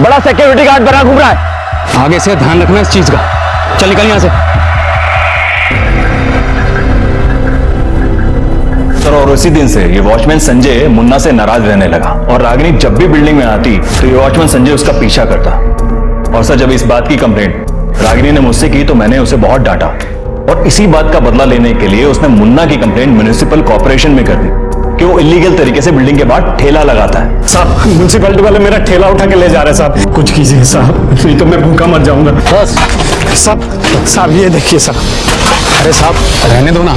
बड़ा सिक्योरिटी गार्ड बना घूम रहा है। आगे से ध्यान रखना इस चीज का। चल निकल यहां से। सर और उसी दिन से ये वॉचमैन संजय मुन्ना से नाराज रहने लगा, और रागिनी जब भी बिल्डिंग में आती तो ये वॉचमैन संजय उसका पीछा करता। और सर जब इस बात की कंप्लेंट रागिनी ने मुझसे की तो मैंने उसे बहुत डांटा, और इसी बात का बदला लेने के लिए उसने मुन्ना की कंप्लेंट म्युनिसिपल कॉर्पोरेशन में कर दी कि वो इलीगल तरीके से बिल्डिंग के बाहर ठेला लगाता है। साहब म्युनिसिपैलिटी वाले मेरा ठेला उठा के ले जा रहे हैं साहब। कुछ कीजिए साहब, नहीं तो मैं भूखा मर जाऊंगा। बस साहब ये देखिए साहब। अरे साहब रहने दो ना,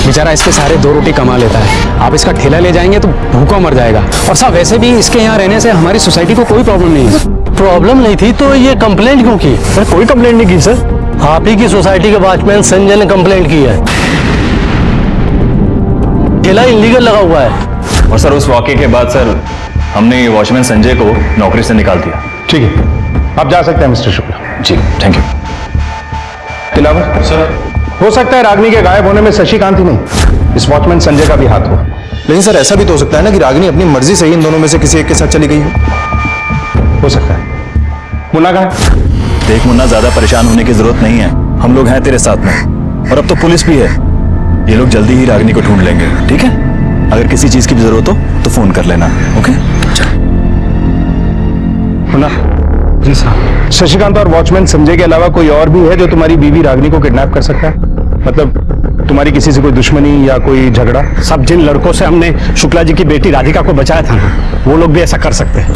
बेचारा इसके सारे 2 रोटी कमा लेता है। आप इसका ठेला ले जाएंगे तो भूखा मर जाएगा। और साहब वैसे भी इसके यहाँ रहने से हमारी सोसाइटी को कोई प्रॉब्लम नहीं है। प्रॉब्लम नहीं थी तो ये कंप्लेंट क्यों की? सर कोई कंप्लेंट नहीं की सर, आप ही की सोसाइटी के वॉचमैन संजय ने कंप्लेंट की है। ठेला इलीगल लगा हुआ है। और सर उस वाकये के बाद सर हमने ये वॉचमैन संजय को नौकरी से निकाल दिया। ठीक है, आप जा सकते हैं मिस्टर शुक्ला। जी थैंक यू। दिलावर सर, हो सकता है रागिनी के गायब होने में शशिकांत ही नहीं, इस वॉचमैन संजय का भी हाथ हो। लेकिन सर ऐसा भी तो हो सकता है ना कि रागिनी अपनी मर्जी से ही इन दोनों में से किसी एक के साथ चली गई हो सकता है। मुन्ना कहाँ है? देख मुन्ना, ज्यादा परेशान होने की जरूरत नहीं है, हम लोग हैं तेरे साथ में, और अब तो पुलिस भी है। ये लोग जल्दी ही रागिनी को ढूंढ लेंगे, ठीक है? अगर किसी चीज की भी जरूरत हो तो फोन कर लेना। ओके चल। मुन्ना जी साहब, शशिकांत और वॉचमैन संजय के अलावा कोई और भी है जो तुम्हारी बीवी रागिनी को किडनैप कर सकता है? मतलब तुम्हारी किसी से कोई दुश्मनी या कोई झगड़ा? सब जिन लड़कों से हमने शुक्ला जी की बेटी राधिका को बचाया था ना, वो लोग भी ऐसा कर सकते हैं।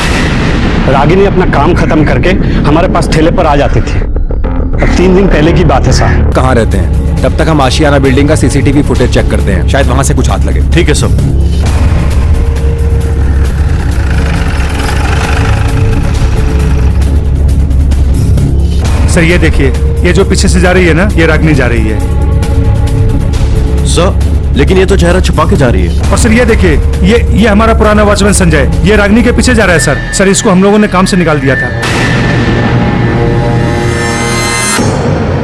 रागिनी अपना काम खत्म करके हमारे पास ठेले पर आ जाती थी। अब 3 दिन पहले की बात है साहब। कहाँ रहते हैं? तब तक हम आशियाना बिल्डिंग का सीसीटीवी फुटेज चेक करते हैं, शायद वहां से कुछ हाथ लगे। ठीक है सब। सर ये देखिए, ये जो पीछे से जा रही है ना, ये रागिनी जा रही है। सर लेकिन ये तो चेहरा छुपा के जा रही है। और सर ये देखिए, ये हमारा पुराना वॉचमैन संजय, ये रागिनी के पीछे जा रहा है सर। इसको हम लोगों ने काम से निकाल दिया था।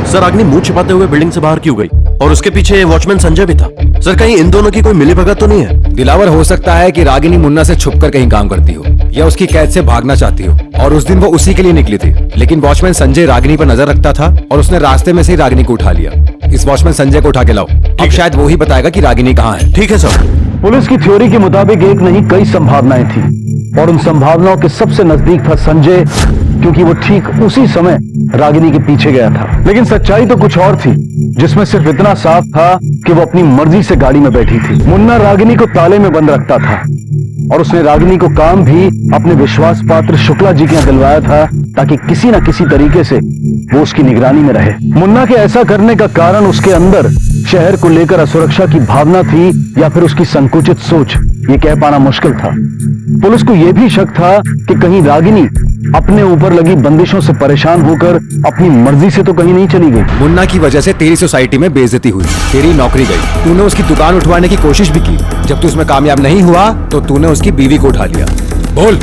सर रागिनी मुंह छिपाते हुए बिल्डिंग से बाहर क्यों गई? और उसके पीछे वॉचमैन संजय भी था। सर कहीं इन दोनों की कोई मिलीभगत तो नहीं है? दिलावर, हो सकता है कि रागिनी मुन्ना से छुपकर कहीं काम करती हो या उसकी कैद से भागना चाहती हो, और उस दिन वो उसी के लिए निकली थी। लेकिन वॉचमैन संजय रागिनी पर नजर रखता था और उसने रास्ते में से ही रागिनी को उठा लिया। इस वॉचमैन संजय को उठा के लाओ, अब शायद वो ही बताएगा कि रागिनी कहाँ है। ठीक है सर। पुलिस की थ्योरी के मुताबिक एक नहीं कई संभावनाएं थी, और उन संभावनाओं के सबसे नजदीक था संजय, क्योंकि वो ठीक उसी समय रागिनी के पीछे गया था। लेकिन सच्चाई तो कुछ और थी, जिसमें सिर्फ इतना साफ था कि वो अपनी मर्जी से गाड़ी में बैठी थी। मुन्ना रागिनी को ताले में बंद रखता था, और उसने रागिनी को काम भी अपने विश्वास पात्र शुक्ला जी के यहाँ दिलवाया था, ताकि किसी न किसी तरीके से वो उसकी निगरानी में रहे। मुन्ना के ऐसा करने का कारण उसके अंदर शहर को लेकर असुरक्षा की भावना थी, या फिर उसकी संकुचित सोच, ये कह पाना मुश्किल था। पुलिस को यह भी शक था कि कहीं रागिनी अपने ऊपर लगी बंदिशों से परेशान होकर अपनी मर्जी से तो कहीं नहीं चली गई। मुन्ना की वजह से तेरी सोसाइटी में बेइज्जती हुई, तेरी नौकरी गई, तूने उसकी दुकान उठवाने की कोशिश भी की। जब तू उसमें कामयाब नहीं हुआ तो तूने उसकी बीवी को उठा लिया। बोल,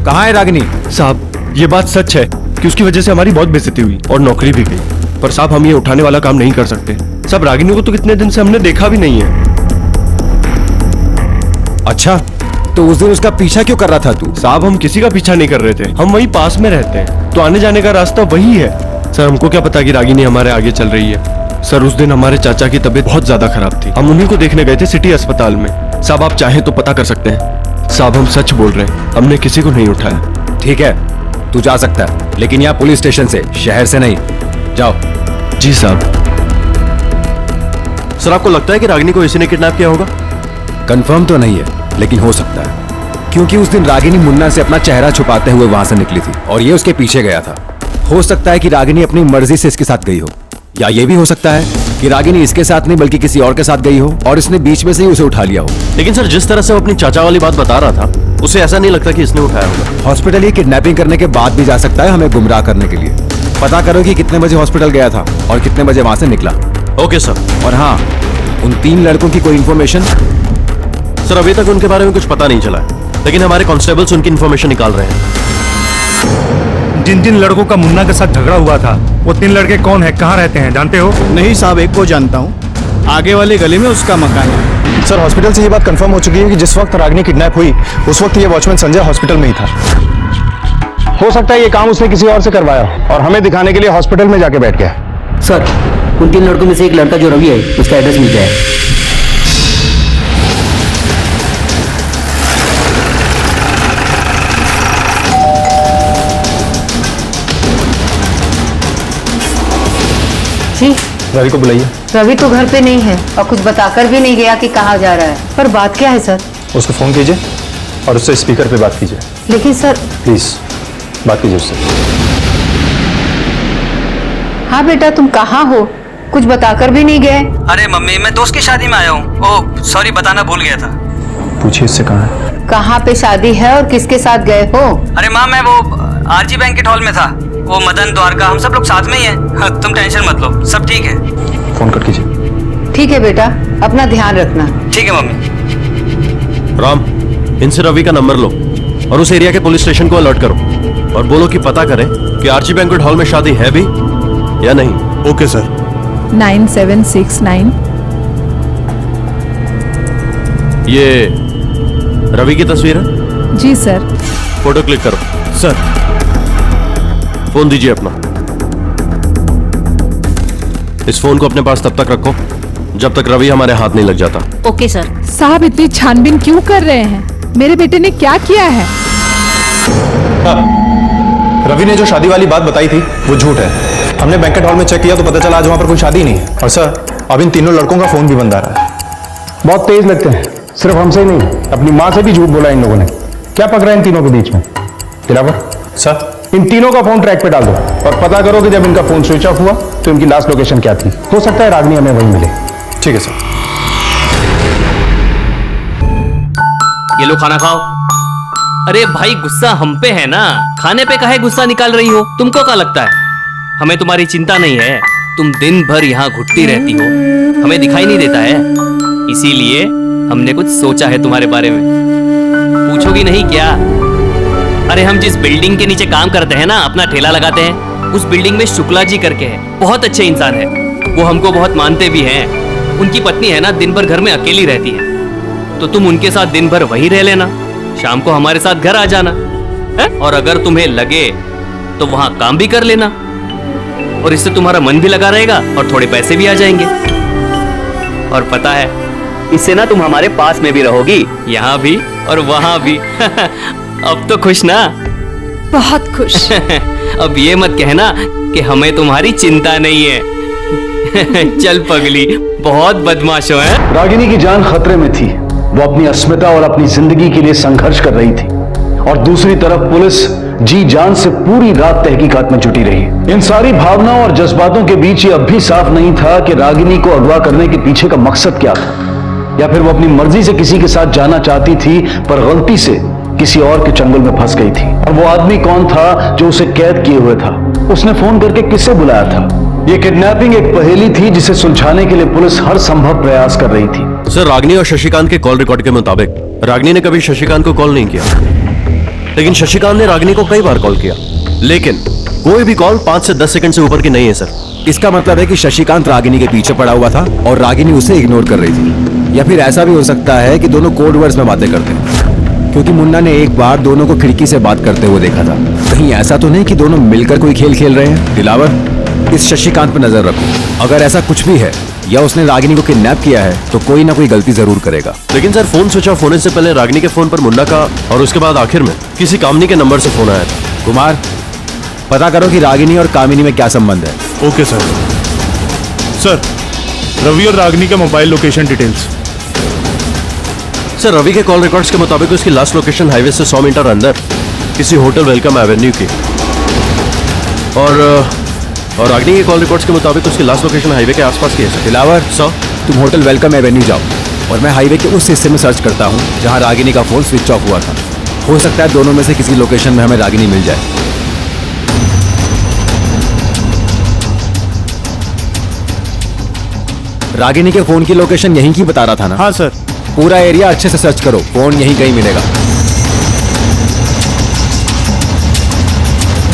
कहाँ है रागिनी? साहब ये बात सच है कि उसकी वजह से हमारी बहुत बेइज्जती हुई और नौकरी भी गई, पर साहब हम ये उठाने वाला काम नहीं कर सकते। साहब रागिनी को तो कितने दिन से हमने देखा भी नहीं है। अच्छा, तो उस दिन उसका पीछा क्यों कर रहा था तू? साहब हम किसी का पीछा नहीं कर रहे थे, हम वहीं पास में रहते हैं, तो आने जाने का रास्ता वही है। सर हमको क्या पता कि रागिनी हमारे आगे चल रही है। सर उस दिन हमारे चाचा की तबीयत बहुत ज्यादा खराब थी, हम उन्हीं को देखने गए थे सिटी अस्पताल में। साहब आप चाहें तो पता कर सकते हैं। साहब हम सच बोल रहे हैं, हमने किसी को नहीं उठाया। ठीक है, तू जा सकता है, लेकिन यहाँ पुलिस स्टेशन से, शहर से नहीं। जाओ। जी साहब। सर आपको लगता है कि रागिनी को इसी ने किडनैप किया होगा? कंफर्म तो नहीं है, लेकिन हो सकता है, क्योंकि उस दिन रागिनी मुन्ना से अपना चेहरा छुपाते हुए वहां से निकली थी और ये उसके पीछे गया था। हो सकता है कि रागिनी अपनी मर्जी से इसके साथ गई हो, या ये भी हो सकता है कि रागिनी इसके साथ नहीं बल्कि किसी और के साथ गई हो और इसने बीच में से ही उसे उठा लिया हो। लेकिन सर जिस तरह से वो अपनी चाचा वाली बात बता रहा था, उसे ऐसा नहीं लगता कि इसने उठाया होगा। हॉस्पिटल ये किडनैपिंग करने के बाद भी जा सकता है हमें गुमराह करने के लिए। पता करो कि कितने बजे हॉस्पिटल गया था और कितने बजे वहां से निकला। Okay sir. और हाँ, उन 3 लड़कों की कोई इन्फॉर्मेशन? सर अभी तक उनके बारे में कुछ पता नहीं चला है, लेकिन हमारे कांस्टेबल्स उनकी इन्फॉर्मेशन निकाल रहे हैं। जिन लड़कों का मुन्ना के साथ झगड़ा हुआ था, वो 3 लड़के कौन है, कहाँ रहते हैं, जानते हो? नहीं साहब, एक को जानता हूँ, आगे वाले गली में उसका मकान है। सर हॉस्पिटल से ये बात कंफर्म हो चुकी है कि जिस वक्त रागिनी किडनैप हुई उस वक्त ये वॉचमैन संजय हॉस्पिटल में ही था। हो सकता है ये काम उसने किसी और से करवाया और हमें दिखाने के लिए हॉस्पिटल में जाके बैठ गया। सर, उन 3 लड़कों में से एक लड़का जो रवि है, उसका एड्रेस मिल गया है। रवि को बुलाइए। रवि तो घर पे नहीं है और कुछ बताकर भी नहीं गया कि कहाँ जा रहा है। पर बात क्या है सर? उसको फोन कीजिए और उससे स्पीकर पे बात कीजिए। लेकिन सर। प्लीज बात कीजिए उससे। हाँ बेटा, तुम कहाँ हो? कुछ बताकर भी नहीं गए। अरे मम्मी, मैं दोस्त की शादी में आया हूँ। ओह सॉरी, बताना भूल गया था। पूछिए इससे कहाँ है। कहाँ पे शादी है और किसके साथ गए हो? अरे माँ, मैं वो आरजी बैंकेट हॉल में था। वो मदन, द्वारका, हम सब लोग साथ में ही हैं। हाँ, तुम टेंशन मत लो, सब ठीक है। फोन कट कीजिए। ठीक है बेटा, अपना ध्यान रखना। ठीक है मम्मी। राम, इनसे रवि का नंबर लो और उस एरिया के पुलिस स्टेशन को अलर्ट करो और बोलो कि पता करें कि आरजी बैंकेट हॉल में शादी है भी या नहीं। Okay sir. 9769। ये रवि की तस्वीर है? जी सर। फोटो क्लिक करो। सर। फोन दीजिए अपना। इस फोन को अपने पास तब तक रखो जब तक रवि हमारे हाथ नहीं लग जाता। Okay sir. साहब इतनी छानबीन क्यों कर रहे हैं? मेरे बेटे ने क्या किया है? रवि ने जो शादी वाली बात बताई थी वो झूठ है। हमने बैंकेट हॉल में चेक किया तो पता चला आज वहां पर कोई शादी नहीं है। और सर, अब इन तीनों लड़कों का फोन भी बंद आ रहा है। बहुत तेज लगते हैं, सिर्फ हमसे ही नहीं, अपनी माँ से भी झूठ बोला इन लोगों ने। क्या पकड़ा इन तीनों के बीच में? दिलावर सर, इन तीनों का फोन ट्रैक पे डाल दो और पता करो कि जब इनका फोन स्विच ऑफ हुआ तो इनकी लास्ट लोकेशन क्या थी। हो सकता है रागिनी हमें वहीं मिले। ठीक है सर। ये लो खाना खाओ। अरे भाई, गुस्सा हम पे है ना, खाने पे काहे गुस्सा निकाल रही हो? तुमको क्या लगता है हमें तुम्हारी चिंता नहीं है? तुम दिन भर यहाँ घुटती रहती हो, हमें दिखाई नहीं देता है? इसीलिए हमने कुछ सोचा है तुम्हारे बारे में। पूछोगी नहीं क्या? अरे हम जिस बिल्डिंग के नीचे काम करते हैं ना, अपना ठेला लगाते हैं, उस बिल्डिंग में शुक्ला जी करके है, बहुत अच्छे इंसान है। वो हमको बहुत मानते भी हैं। उनकी पत्नी है ना, दिन भर घर में अकेली रहती है, तो तुम उनके साथ दिन भर वहीं रह लेना, शाम को हमारे साथ घर आ जाना है? और अगर तुम्हें लगे तो वहां काम भी कर लेना, और इससे तुम्हारा मन भी लगा रहेगा और थोड़े पैसे भी आ जाएंगे। और पता है, इससे ना तुम हमारे पास में भी रहोगी, यहाँ भी और वहां भी। अब तो खुश ना? बहुत खुश। अब ये मत कहना कि हमें तुम्हारी चिंता नहीं है। चल पगली, बहुत बदमाश हो हैं? रागिनी की जान खतरे में थी। वो अपनी अस्मिता और अपनी जिंदगी के लिए संघर्ष कर रही थी, और दूसरी तरफ पुलिस जी जान से पूरी रात तहकीकात में जुटी रही। इन सारी भावनाओं और जज्बातों के बीच ये अब भी साफ नहीं था कि रागिनी को अगवा करने के पीछे का मकसद क्या था, या फिर वो अपनी मर्जी से किसी के साथ जाना चाहती थी पर गलती से किसी और के चंगुल में फंस गई थी। और वो आदमी कौन था जो उसे कैद किए हुए था? उसने फोन करके किससे बुलाया था? ये किडनैपिंग एक पहेली थी जिसे सुलझाने के लिए पुलिस हर संभव प्रयास कर रही थी। सर, रागिनी और शशिकांत के कॉल रिकॉर्ड के मुताबिक रागिनी ने कभी शशिकांत को कॉल नहीं किया, लेकिन शशिकांत ने रागिनी को कई बार कॉल किया, लेकिन कोई भी कॉल 5 से 10 सेकंड से ऊपर की नहीं है सर। इसका मतलब है कि शशिकांत रागिनी के पीछे पड़ा हुआ था और रागिनी उसे इग्नोर कर रही थी। या फिर ऐसा भी हो सकता है कि दोनों कोड वर्ड्स में बातें करते हैं, क्योंकि मुन्ना ने एक बार दोनों को खिड़की से बात करते हुए देखा था। कहीं ऐसा तो नहीं कि दोनों मिलकर कोई खेल खेल रहे हैं? दिलावर, इस शशिकांत पर नजर रखो। अगर ऐसा कुछ भी है या उसने रागिनी को किडनैप किया है तो कोई ना कोई गलती जरूर करेगा। लेकिन सर, फोन स्विच ऑफ होने से पहले रागिनी के फोन पर मुन्ना का और उसके बाद आखिर में किसी कामिनी के नंबर से फोन आया था। कुमार, पता करो कि रागिनी और कामिनी में क्या संबंध है। Okay sir. सर, रवि और रागिनी का mobile location details. Sir, Ravi के कॉल रिकॉर्ड्स के मुताबिक उसकी लास्ट लोकेशन हाईवे से 100 मीटर अंदर किसी होटल वेलकम एवेन्यू की, और रागिनी के कॉल रिकॉर्ड्स के मुताबिक उसकी लास्ट लोकेशन हाईवे के आसपास की है। दिलावर, तुम होटल वेलकम एवेन्यू जाओ और मैं हाईवे के उस हिस्से में सर्च करता हूँ जहाँ रागिनी का फोन स्विच ऑफ हुआ था। हो सकता है दोनों में से किसी लोकेशन में हमें रागिनी मिल जाए। रागिनी के फोन की लोकेशन यहीं की बता रहा था ना? हाँ सर। पूरा एरिया अच्छे से सर्च करो, फोन यहीं कहीं मिलेगा।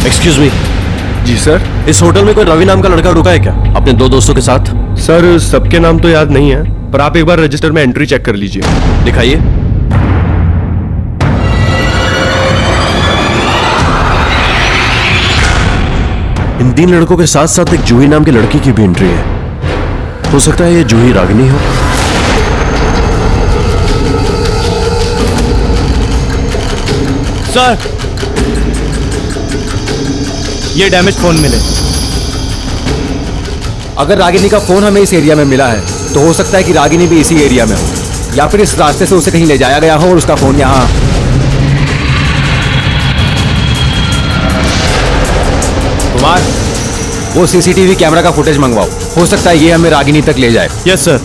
Excuse me. जी सर। इस होटल में कोई रवि नाम का लड़का रुका है क्या अपने 2 दोस्तों के साथ? सर, सबके नाम तो याद नहीं है, पर आप एक बार रजिस्टर में एंट्री चेक कर लीजिए। दिखाइए। इन 3 लड़कों के साथ साथ एक जूही नाम की लड़की की भी एंट्री है। हो सकता है ये जूही रागिनी हो। सर, ये डैमेज फोन मिले। अगर रागिनी का फोन हमें इस एरिया में मिला है तो हो सकता है कि रागिनी भी इसी एरिया में हो, या फिर इस रास्ते से उसे कहीं ले जाया गया हो और उसका फोन यहाँ। कुमार, वो सीसीटीवी कैमरा का फुटेज मंगवाओ, हो सकता है ये हमें रागिनी तक ले जाए। Yes sir.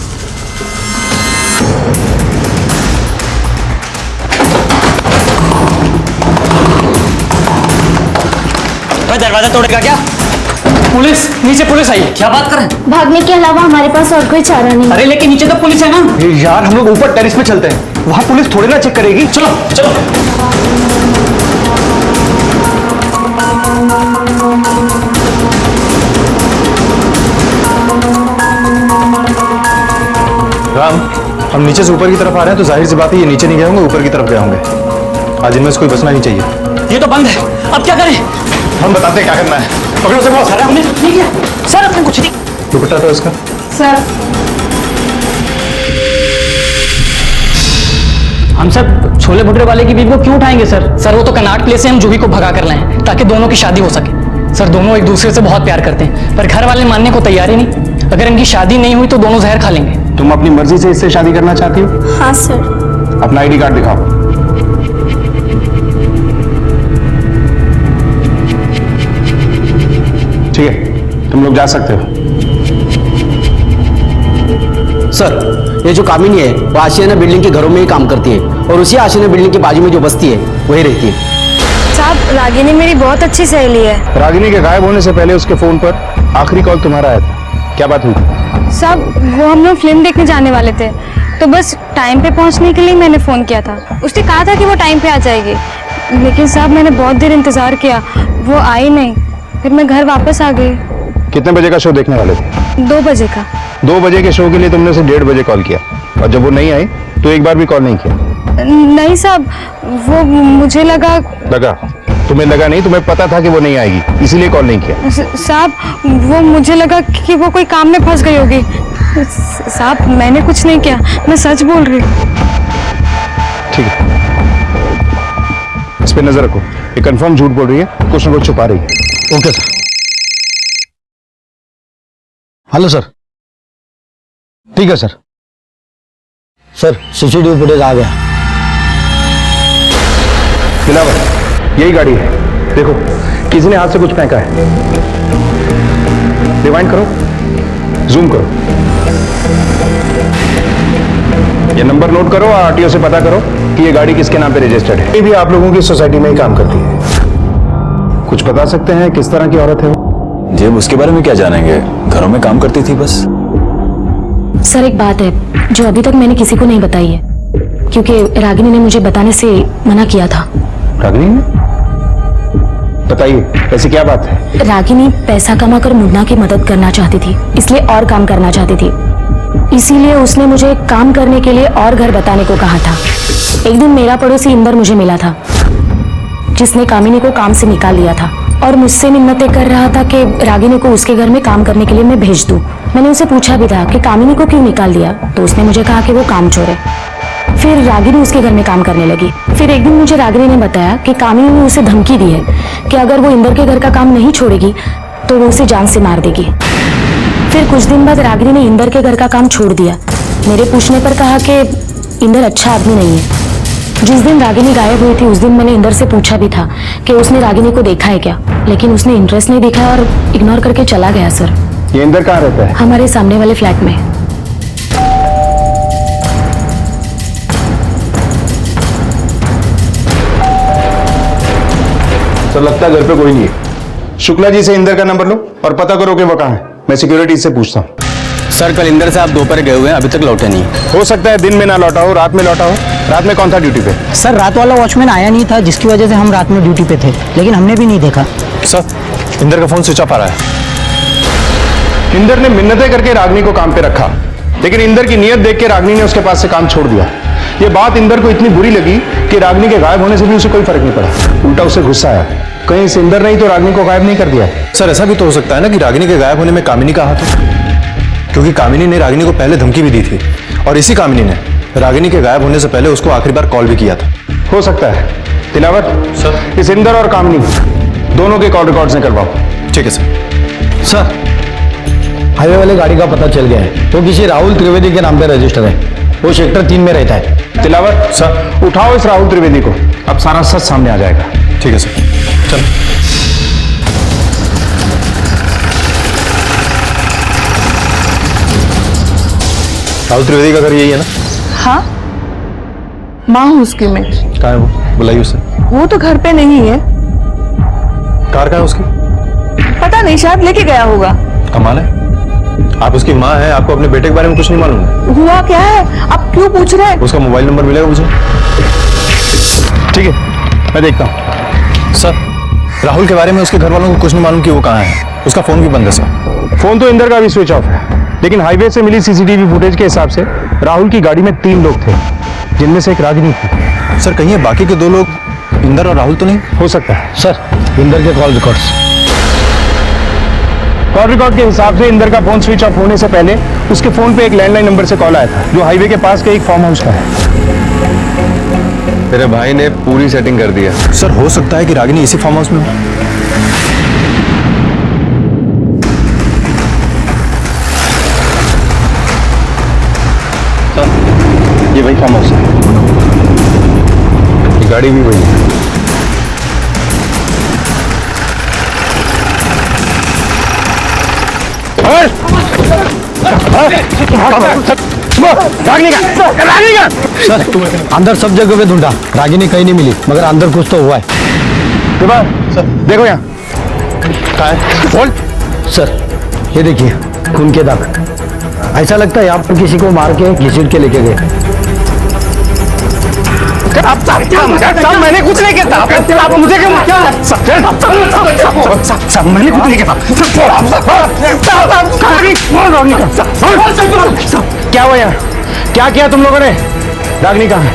दरवाजा तोड़ेगा क्या? पुलिस, नीचे पुलिस आई। क्या बात कर रहे हैं? भागने के अलावा हमारे पास और कोई चारा नहीं। अरे लेकिन नीचे तो पुलिस है ना। यार, हम लोग ऊपर टेरेस पे चलते हैं, वहां पुलिस थोड़ी ना चेक करेगी। चलो चलो। राम, हम नीचे से ऊपर की तरफ आ रहे हैं तो जाहिर सी बात है ये नीचे नहीं गए होंगे, ऊपर की तरफ गए होंगे। आज इनमें से कोई बचना नहीं चाहिए। ये तो बंद है, अब क्या करें? हम बताते हैं क्या करना है। पकड़ो से बहुत सारा। हमने नहीं किया सर, अपने कुछ नहीं। दुपट्टा तो इसका। सर, हम सब छोले भटूरे वाले की बीवी को क्यों उठाएंगे सर? सर, वो तो कनाट प्लेस से हम जूही को भगा कर लाए हैं ताकि दोनों की शादी हो सके। सर, दोनों एक दूसरे से बहुत प्यार करते हैं, पर घर वाले मानने को तैयार ही नहीं। अगर इनकी शादी नहीं हुई तो दोनों जहर खा लेंगे। तुम अपनी मर्जी से इससे शादी करना चाहती हो? हाँ सर। अपना आईडी कार्ड दिखाओ। ठीक है, तुम लोग जा सकते हो। सर, ये जो कामिनी है वो आशियाना बिल्डिंग के घरों में ही काम करती है, और उसी आशियाना बिल्डिंग के बाजू में जो बस्ती है वही रहती है। साहब, रागिनी मेरी बहुत अच्छी सहेली है। रागिनी के गायब होने से पहले उसके फोन पर आखिरी कॉल तुम्हारा आया था, क्या बात हुई? साहब, वो हम लोग फिल्म देखने जाने वाले थे, तो बस टाइम पे पहुंचने के लिए मैंने फ़ोन किया था। उसने कहा था कि वो टाइम पे आ जाएगी, लेकिन साहब मैंने बहुत देर इंतज़ार किया, वो आई नहीं। फिर मैं घर वापस आ गई। कितने बजे का शो देखने वाले थे? 2 बजे का। 2 बजे के शो के लिए तुमने उसे 1:30 बजे कॉल किया, और जब वो नहीं आई तो एक बार भी कॉल नहीं किया? नहीं साहब, वो मुझे लगा तुम्हें लगा नहीं, तुम्हें पता था कि वो नहीं आएगी, इसीलिए कॉल नहीं किया? साहब वो मुझे लगा कि वो कोई काम में फंस गई होगी। साहब मैंने कुछ नहीं किया, मैं सच बोल रही हूँ। ठीक है, इस पे नजर रखो। ये कंफर्म झूठ बोल रही है, कुछ ना कुछ छुपा रही है। Okay sir. Hello sir. ठीक है सर। सर सीसीटीवी फुटेज आ गया। दिलावर, यही गाड़ी है, देखो किसी ने हाथ से कुछ फेंका है। रिवाइंड करो, जूम करो, ये नंबर नोट करो और आरटीओ से पता करो कि ये गाड़ी किसके नाम पे रजिस्टर्ड है। ये भी आप लोगों की सोसाइटी में ही काम करती है। कुछ बता सकते हैं किस तरह की औरत है वो? जी अब उसके बारे में क्या जानेंगे, घरों में काम करती थी बस। सर एक बात है जो अभी तक मैंने किसी को नहीं बताई है, क्योंकि रागिनी ने मुझे बताने से मना किया था। रागिनी ने? बताइए, ऐसी क्या बात है? रागिनी पैसा कमाकर मुन्ना की मदद करना चाहती थी, इसलिए और काम करना चाहती थी। इसीलिए उसने मुझे काम करने के लिए और घर बताने को कहा था। एक दिन मेरा पड़ोसी इंदर मुझे मिला था, जिसने कामिनी को काम से निकाल दिया था और मुझसे मिन्नतें कर रहा था कि रागिनी को उसके घर में काम करने के लिए मैं भेज दूं। मैंने उसे पूछा भी था कि कामिनी को क्यों निकाल दिया, तो उसने मुझे कहा कि वो कामचोर है। फिर रागिनी उसके घर में काम करने लगी। फिर एक दिन मुझे रागिनी ने बताया कि कामिनी ने उसे धमकी दी है कि अगर वो इंदर के घर का काम नहीं छोड़ेगी तो वो उसे जान से मार देगी। फिर कुछ दिन बाद रागिनी ने इंदर के घर का काम छोड़ दिया। मेरे पूछने पर कहा कि इंदर अच्छा आदमी नहीं है। जिस दिन रागिनी गायब हुई थी उस दिन मैंने इंदर से पूछा भी था कि उसने रागिनी को देखा है क्या, लेकिन उसने इंटरेस्ट नहीं दिखाया और इग्नोर करके चला गया। सर ये इंदर कहाँ रहता है? हमारे सामने वाले फ्लैट में। सर लगता है घर पे कोई नहीं है। शुक्ला जी से इंदर का नंबर लो और पता करो कि वो कहाँ है। मैं सिक्योरिटी से पूछता हूँ। सर कल इंदर से आप दोपहर गए हुए हैं, अभी तक लौटे नहीं। हो सकता है दिन में ना लौटा हो, रात में लौटा हो। रात में कौन था ड्यूटी पे? सर रात वाला वॉचमैन आया नहीं था, जिसकी वजह से हम रात में ड्यूटी पे थे, लेकिन हमने भी नहीं देखा। सर इंदर का फोन स्विच ऑफ आ रहा है। इंदर ने मिन्नतें करके रागिनी को काम पे रखा, लेकिन इंदर की नीयत देख के रागिनी ने उसके पास से काम छोड़ दिया। ये बात इंदर को इतनी बुरी लगी कि रागिनी के गायब होने से भी उसे कोई फर्क नहीं पड़ा, उल्टा उसे गुस्सा आया। कहीं से इंदर नहीं तो रागिनी को गायब नहीं कर दिया। सर ऐसा भी तो हो सकता है ना कि रागिनी के गायब होने में कामिनी का हाथ है, क्योंकि कामिनी ने रागिनी को पहले धमकी भी दी थी और इसी कामिनी ने रागिनी के गायब होने से पहले उसको आखिरी बार कॉल भी किया था। हो सकता है। तिलावत सर, इस इंदर और कामिनी दोनों के कॉल रिकॉर्ड्स निकलवाओ। ठीक है सर। सर हाईवे वाले गाड़ी का पता चल गया है, वो किसी राहुल त्रिवेदी के नाम पे रजिस्टर है, वो सेक्टर 3 में रहता है। तिलावत सर, उठाओ इस राहुल त्रिवेदी को, अब सारा सच सामने आ जाएगा। ठीक है सर, चलो। राहुल त्रिवेदी का घर यही है ना? हाँ, माँ हूँ उसकी मैं। कहाँ है वो? बुलाइए उसे। वो तो घर पे नहीं है। कार कहाँ है उसकी? पता नहीं, शायद लेके गया होगा। कमाल है, आप उसकी माँ हैं, आपको अपने बेटे के बारे में कुछ नहीं मालूम है? हुआ क्या है, आप क्यों पूछ रहे हैं? उसका मोबाइल नंबर मिलेगा मुझे? ठीक है, मैं देखता हूँ। सर राहुल के बारे में उसके घर वालों को कुछ नहीं मालूम कि वो कहाँ है, उसका फोन भी बंद है सर। फोन तो इंदर का भी स्विच ऑफ है, लेकिन हाईवे से मिली सीसीटीवी फुटेज के हिसाब से राहुल की गाड़ी में 3 लोग थे, जिनमें से एक रागिनी थी। सर कहीं बाकी के 2 लोग इंदर और राहुल तो नहीं? हो सकता है सर। इंदर के कॉल रिकॉर्ड्स। कॉल रिकॉर्ड के हिसाब से इंदर का फोन स्विच ऑफ होने से पहले उसके फोन पे एक लैंडलाइन नंबर से कॉल आया था, जो हाईवे के पास के एक फार्म हाउस का है। तेरे भाई ने पूरी सेटिंग कर दिया। सर हो सकता है कि रागिनी इसी फार्म हाउस में हो। ये वही फार्म हाउस है, ये गाड़ी भी वही है। सर अंदर सब जगह पे ढूंढा, रागिनी कहीं नहीं मिली, मगर अंदर कुछ तो हुआ है। सर देखो यहाँ बोल। सर ये देखिए खून के दाग। ऐसा लगता है आप किसी को मार के घसीट के लेके गए। साहब मैंने कुछ नहीं किया आप मुझे क्यों साहब मैंने कुछ नहीं किया क्या हुआ यहाँ? क्या किया तुम लोगों ने? रागिनी कहाँ है?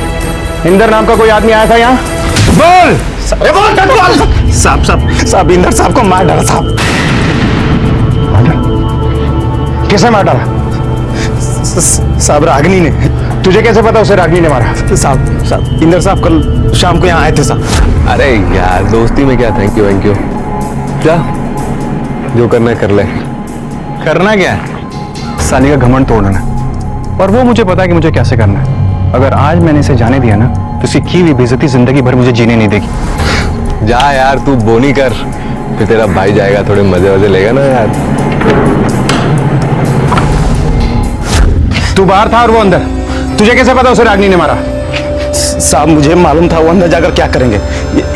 इंदर नाम का कोई आदमी आया था यहाँ? बोल साहब इंदर साहब को मार डाला साहब। किसे मार डाला? साहब रागिनी ने। तुझे कैसे पता उसे रागिनी ने मारा? साहब इंदर साहब कल शाम को यहाँ आए थे साहब। अरे यार दोस्ती में क्या थैंक यू क्या जो करना है कर ले। करना क्या है? साली का घमंड तोड़ना है। और वो मुझे पता है कि मुझे कैसे करना है। अगर आज मैंने इसे जाने दिया ना तो इसकी की हुई बेइज्जती जिंदगी भर मुझे जीने नहीं देगी। जा यार तू बोनी कर फिर तेरा भाई जाएगा थोड़े मजे वजे लेगा ना यार। तू बाहर था और वो अंदर। तुझे कैसे पता उसे रागिनी ने मारा? साहब मुझे मालूम था वो अंदर जाकर क्या करेंगे।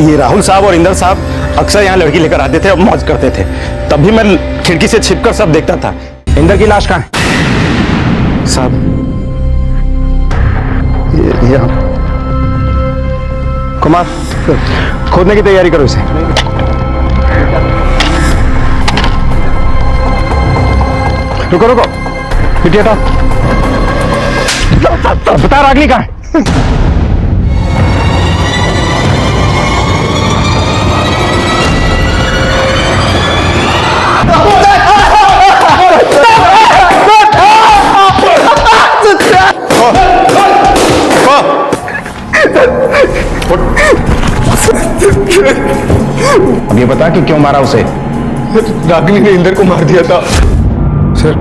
ये राहुल साहब और इंदर साहब अक्सर यहाँ लड़की लेकर आते थे और मौज करते थे। तभी मैं खिड़की से छिपकर सब देखता था। इंदर की लाश कहाँ है? साहब ये कुमार खोदने की तैयारी करो इसे। रुको मिट्टी हटाओ। बता रागिनी कहाँ है? अब ये बता कि क्यों मारा उसे? रागिनी ने इंदर को मार दिया था सर।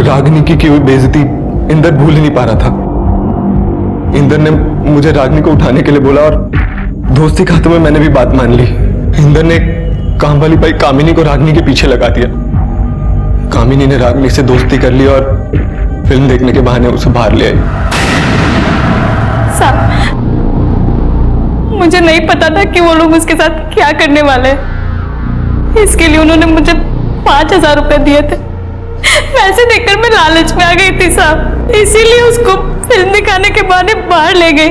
रागिनी की हुई बेइज्जती इंदर भूल ही नहीं पा रहा था। इंदर ने मुझे रागिनी को उठाने के लिए बोला और दोस्ती खाते में मैंने भी बात मान ली। इंदर ने काम वाली भाई कामिनी को रागिनी के पीछे लगा दिया। कामिनी ने रागिनी से दोस्ती कर ली और फिल्म देखने के बहाने उसे बाहर ले आई। मुझे नहीं पता था कि वो लोग उसके साथ क्या करने वाले हैं। इसके लिए उन्होंने मुझे 5,000 रुपए दिए थे। पैसे देकर मैं लालच में आ गई थी साहब, इसीलिए उसको फिल्म दिखाने के बहाने बाहर ले गई।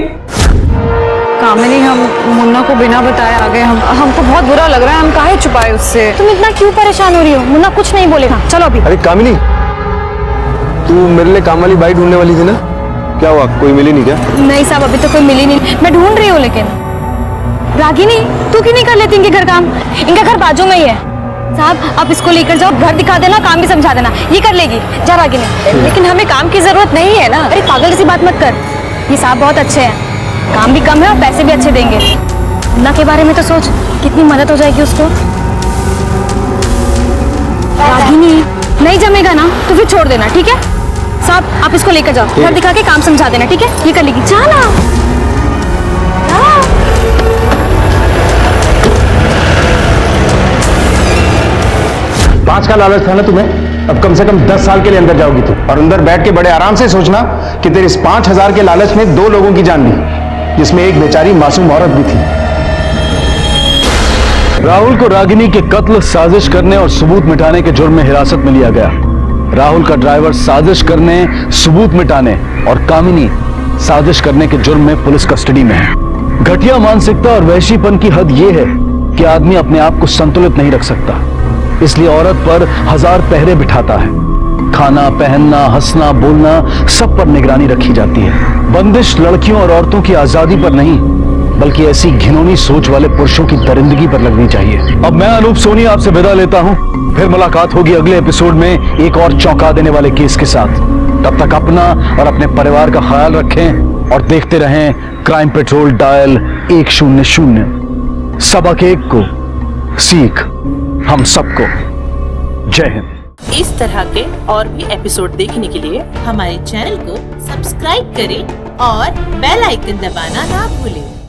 कामिनी हम मुन्ना को बिना बताए आ गए। हमको बहुत बुरा लग रहा है। हम काहे छुपाए उससे? तुम इतना क्यों परेशान हो रही हो? मुन्ना कुछ नहीं बोलेगा। चलो अभी। अरे कामिनी तू मेरे लिए काम वाली बाई ढूंढने वाली थी ना, क्या हुआ? कोई मिली नहीं क्या? नहीं साहब अभी तो कोई मिली नहीं। मैं ढूंढ रही हूँ। लेकिन रागिनी तू क्यों नहीं कर लेती इनके घर काम? इनका घर बाजू में ही है साहब। आप इसको लेकर जाओ, घर दिखा देना, काम भी समझा देना, ये कर लेगी। जा रागिनी। लेकिन हमें काम की जरूरत नहीं है ना। अरे पागल सी बात मत कर। ये साहब बहुत अच्छे हैं, काम भी कम है और पैसे भी अच्छे देंगे। मुन्ना के बारे में तो सोच, कितनी मदद हो जाएगी उसको। रागिनी नहीं जमेगा ना तो फिर छोड़ देना, ठीक है साहब? आप इसको लेकर जाओ, घर दिखा के काम समझा देना, ठीक है? ये कर लेगी। जाना 5 का लालच था ना तुम्हें? अब कम से कम 10 साल के लिए अंदर जाओगी तुम। और अंदर बैठ के बड़े आराम से सोचना कि तेरे इस 5,000 के लालच ने 2 लोगों की जान ली, जिसमें एक बेचारी मासूम औरत भी थी। राहुल को रागिनी के कत्ल, साजिश करने और सबूत मिटाने के जुर्म में हिरासत में लिया गया। राहुल का ड्राइवर साजिश करने, सबूत मिटाने और कामिनी साजिश करने के जुर्म में पुलिस कस्टडी में है। घटिया मानसिकता और वहशीपन की हद यह है कि आदमी अपने आप को संतुलित नहीं रख सकता, इसलिए औरत पर 1000 पहरे बिठाता है। खाना, पहनना, हंसना, बोलना सब पर निगरानी रखी जाती है। बंदिश लड़कियों और औरतों की आजादी पर नहीं, बल्कि ऐसी घिनौनी सोच वाले पुरुषों की दरिंदगी पर लगनी चाहिए। अब मैं अनूप सोनी आपसे विदा लेता हूं। फिर मुलाकात होगी अगले एपिसोड में एक और चौंका देने वाले केस के साथ। तब तक अपना और अपने परिवार का ख्याल रखें और देखते रहें क्राइम पेट्रोल डायल 100। सबक एक को सीख हम सबको। जय हिंद। इस तरह के और भी एपिसोड देखने के लिए हमारे चैनल को सब्सक्राइब करें और बेल आइकन दबाना ना भूलें।